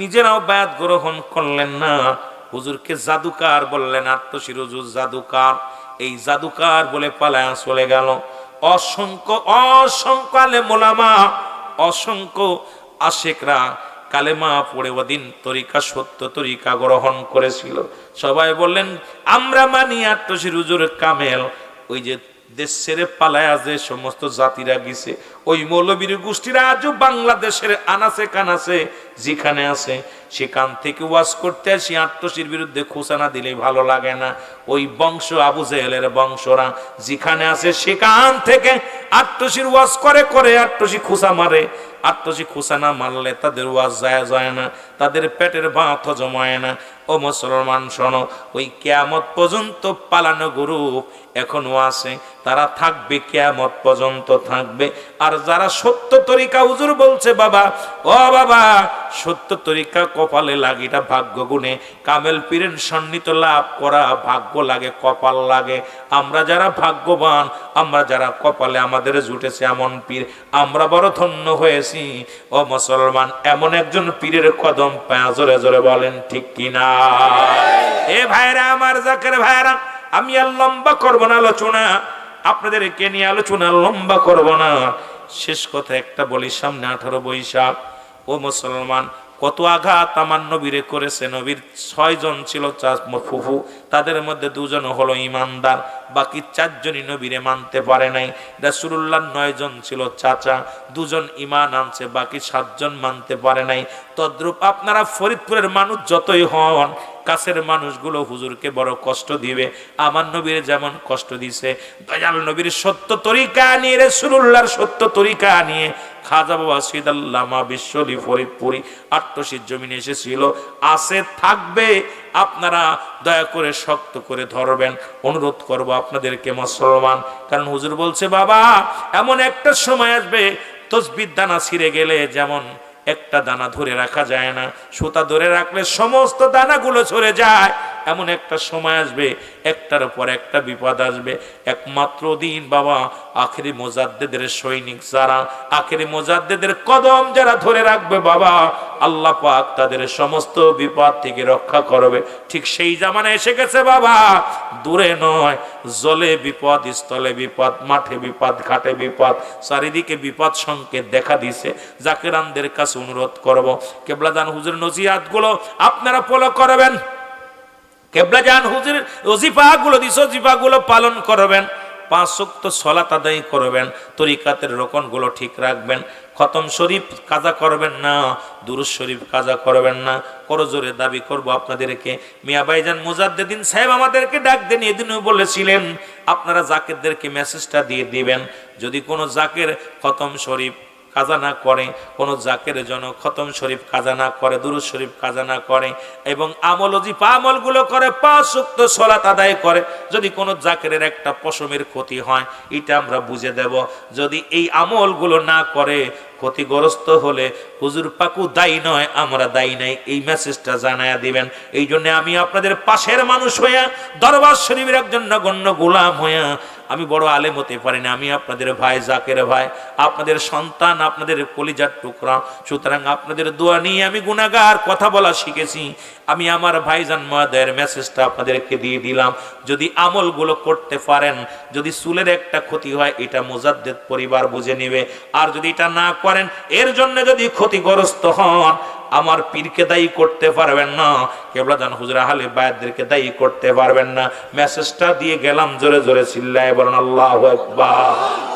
নিজেরাও বায়াত গ্রহণ করলেন না। হুজুরকে জাদুকার বললেন। আট্টশির হুজুর জাদুকার, এই জাদুকার বলে পালায়া চলে গেল। অসংখ্য আলেম ওলামা, অসংখ্য আশেকরা কালেমা পড়ে ওদিন তরিকা, সত্য তরিকা গ্রহণ করেছিল। সবাই বললেন, আমরা মানি আট্টশির হুজুর কামেল। ওই যে দেশ ছেড়ে পালায়া যে সমস্ত জাতিরা গেছে, ওই মৌলবীর গোষ্ঠীরা আজও বাংলাদেশের আনাচে কানাচে যেখানে আছে, সেখান থেকে ওয়াজ করতে আসি। আট্টশির বিরুদ্ধে খোঁচানা দিলে ভালো লাগে না। ওই বংশ, আবু জেহেলের বংশরা যেখানে আছে, সেখান থেকে আট্টশির ওয়াজ করে করে আট্টশি খোঁচা মারে। আট্টশি খোঁচা না মারলে তাদের ওয়াজ যায় না, তাদের পেটের ভাত হজম হয় না। ও মুসলমান শোনো, ওই কিয়ামত পর্যন্ত পালানো গ্রুপ এখনো আছে, তারা থাকবে, কিয়ামত পর্যন্ত থাকবে। আর যারা সত্য তরিকা, হুজুর বলছে, বাবা ও বাবা, সত্য তরিকা কপালে লাগে, এটা ভাগ্য গুণে। কামেল পীরের সান্নিধ্য লাভ করা ভাগ্য লাগে, কপাল লাগে। আমরা যারা ভাগ্যবান, আমরা যারা কপালে আমাদের জুটেছে এমন পীর, আমরা বড় ধন্য হয়েছি। ও মুসলমান, এমন একজন পীরের কদম পায়া, জোরে জোরে বলেন ঠিক কিনা? এ ভাইরা আমার, জাকের ভাইরা, আমি আর লম্বা করবো না আলোচনা, আপনাদেরকে নিয়ে আলোচনা লম্বা করব না। শেষ কথা একটা বলি, সামনে 18 বৈশাখ। ও মুসলমান, কত আঘাত আমার নবীরে করেছে। নবীর 6 জন ছিল ফুফু, তাদের মধ্যে 2 জন হলো ইমানদার, বাকি 4 জনই নবীরে মানতে পারে নাই। রাসূলুল্লাহ 9 জন ছিল চাচা, 2 জন ঈমান আনছে, বাকি 7 জন মানতে পারে নাই। তদ্রূপ আপনারা ফরিদপুরের মানুষ যতই হন, কাছের মানুষগুলো হুজুরকে বড় কষ্ট দিবে। আমার নবীর যেমন কষ্ট দিছে, দয়াল নবীর সত্য তরিকা নিয়ে, রাসূলুল্লাহর সত্য তরিকা নিয়ে খাজা বাবা সৈয়দ আল্লামা বিশ্বলি ফরিদপুরি আট্টশির জমিনে এসেছিল, আছে, থাকবে। আপনারা দয়া করে শক্ত করে ধরবেন, অনুরোধ করব আপনাদেরকে মুসলমান। কারণ হুজুর বলছে, বাবা এমন একটা সময় আসবে, তসবির দানা ছিঁড়ে গেলে যেমন একটা দানা ধরে রাখা যায় না, সুতা ধরে রাখলে সমস্ত দানাগুলো সরে যায়, এমন একটা সময় আসবে, একটার পর একটা বিপদ আসবে। একমাত্র দিন বাবা আখেরি মুজাদ্দেদের সৈনিক যারা, আখেরি মুজাদ্দেদের কদম যারা ধরে রাখবে বাবা, আল্লাহ পাক তাদের সমস্ত বিপদ থেকে রক্ষা করবে। ঠিক সেই জামানা এসে গেছে বাবা, দূরে নয়। জলে বিপদ, স্থলে বিপদ, মাঠে বিপদ, ঘাটে বিপদ, চারিদিকে বিপদ সংকেত দেখা দিছে। জাকিরানদের কাছে অনুরোধ করব, কেবলাদান হুজুর নজিহাত গুলো আপনারা ফলো করবেন। কেবলাজান হুজুর ওজিফা গুলো দিছে, ওজিফা গুলো পালন করবেন। 5 ওয়াক্ত সালাত আদায় করবেন, তরিকাতের রোকন গুলো ঠিক রাখবেন। খতম শরীফ কাজা করবেন না, দুরূদ শরীফ কাজা করবেন না। করজোরে দাবি করব আপনাদেরকে, মিয়া ভাইজান মুজাদ্দিদিন সাহেব আমাদেরকে ডাক দেন, এদিনও বলেছিলেন আপনারা জাকেরদেরকে মেসেজটা দিয়ে দিবেন, যদি কোনো জাকের খতম শরীফ কাজা না করে, কোনো জাকের জন্য খতম শরীফ কাজা না করে, দুরূদ শরীফ কাজা না করে, এবং আমল ওজিফা আমলগুলো করে, 5 ওয়াক্ত সালাত আদায় করে, যদি কোনো জাকেরের একটা পশমের ক্ষতি হয়, এটা আমরা বুঝে দেব। যদি এই আমলগুলো না করে, ক্ষতিগ্রস্ত হলে হুজুর পাকু দায়ী নয়, আমরা দায়ী নাই, এই মেসেজটা জানায়া দিবেন। এই জন্য আমি আপনাদের পাশের মানুষ হইয়া, দরবার শরীফের একজন নগণ্য গোলাম হইয়া, আমি বড় আলেম হতে পারি না, আমি আপনাদের ভাই, জাকের ভাই, আপনাদের সন্তান, আপনাদের কলিজার টুকরা। সুতরাং আপনাদের দোয়া নিয়ে আমি গুনাহগার, কথা বলা শিখেছি। আমি আমার ভাইজান মহোদয়ের মেসেজটা আপনাদেরকে দিয়ে দিলাম। যদি আমলগুলো করতে পারেন, যদি চুলের একটা ক্ষতি হয়, এটা মুজাদ্দেদ পরিবার বুঝে নেবে। আর যদি এটা না করেন, এর জন্য যদি ক্ষতিগ্রস্ত হন, আমার পীরকে দায়ী করতে পারবেন না, কেবলাদান হুজুর আহলে বায়াতদেরকে দায়ী করতে পারবেন না। মেসেজটা দিয়ে গেলাম, জোরে জোরে চিল্লায় বলেন আল্লাহু আকবার।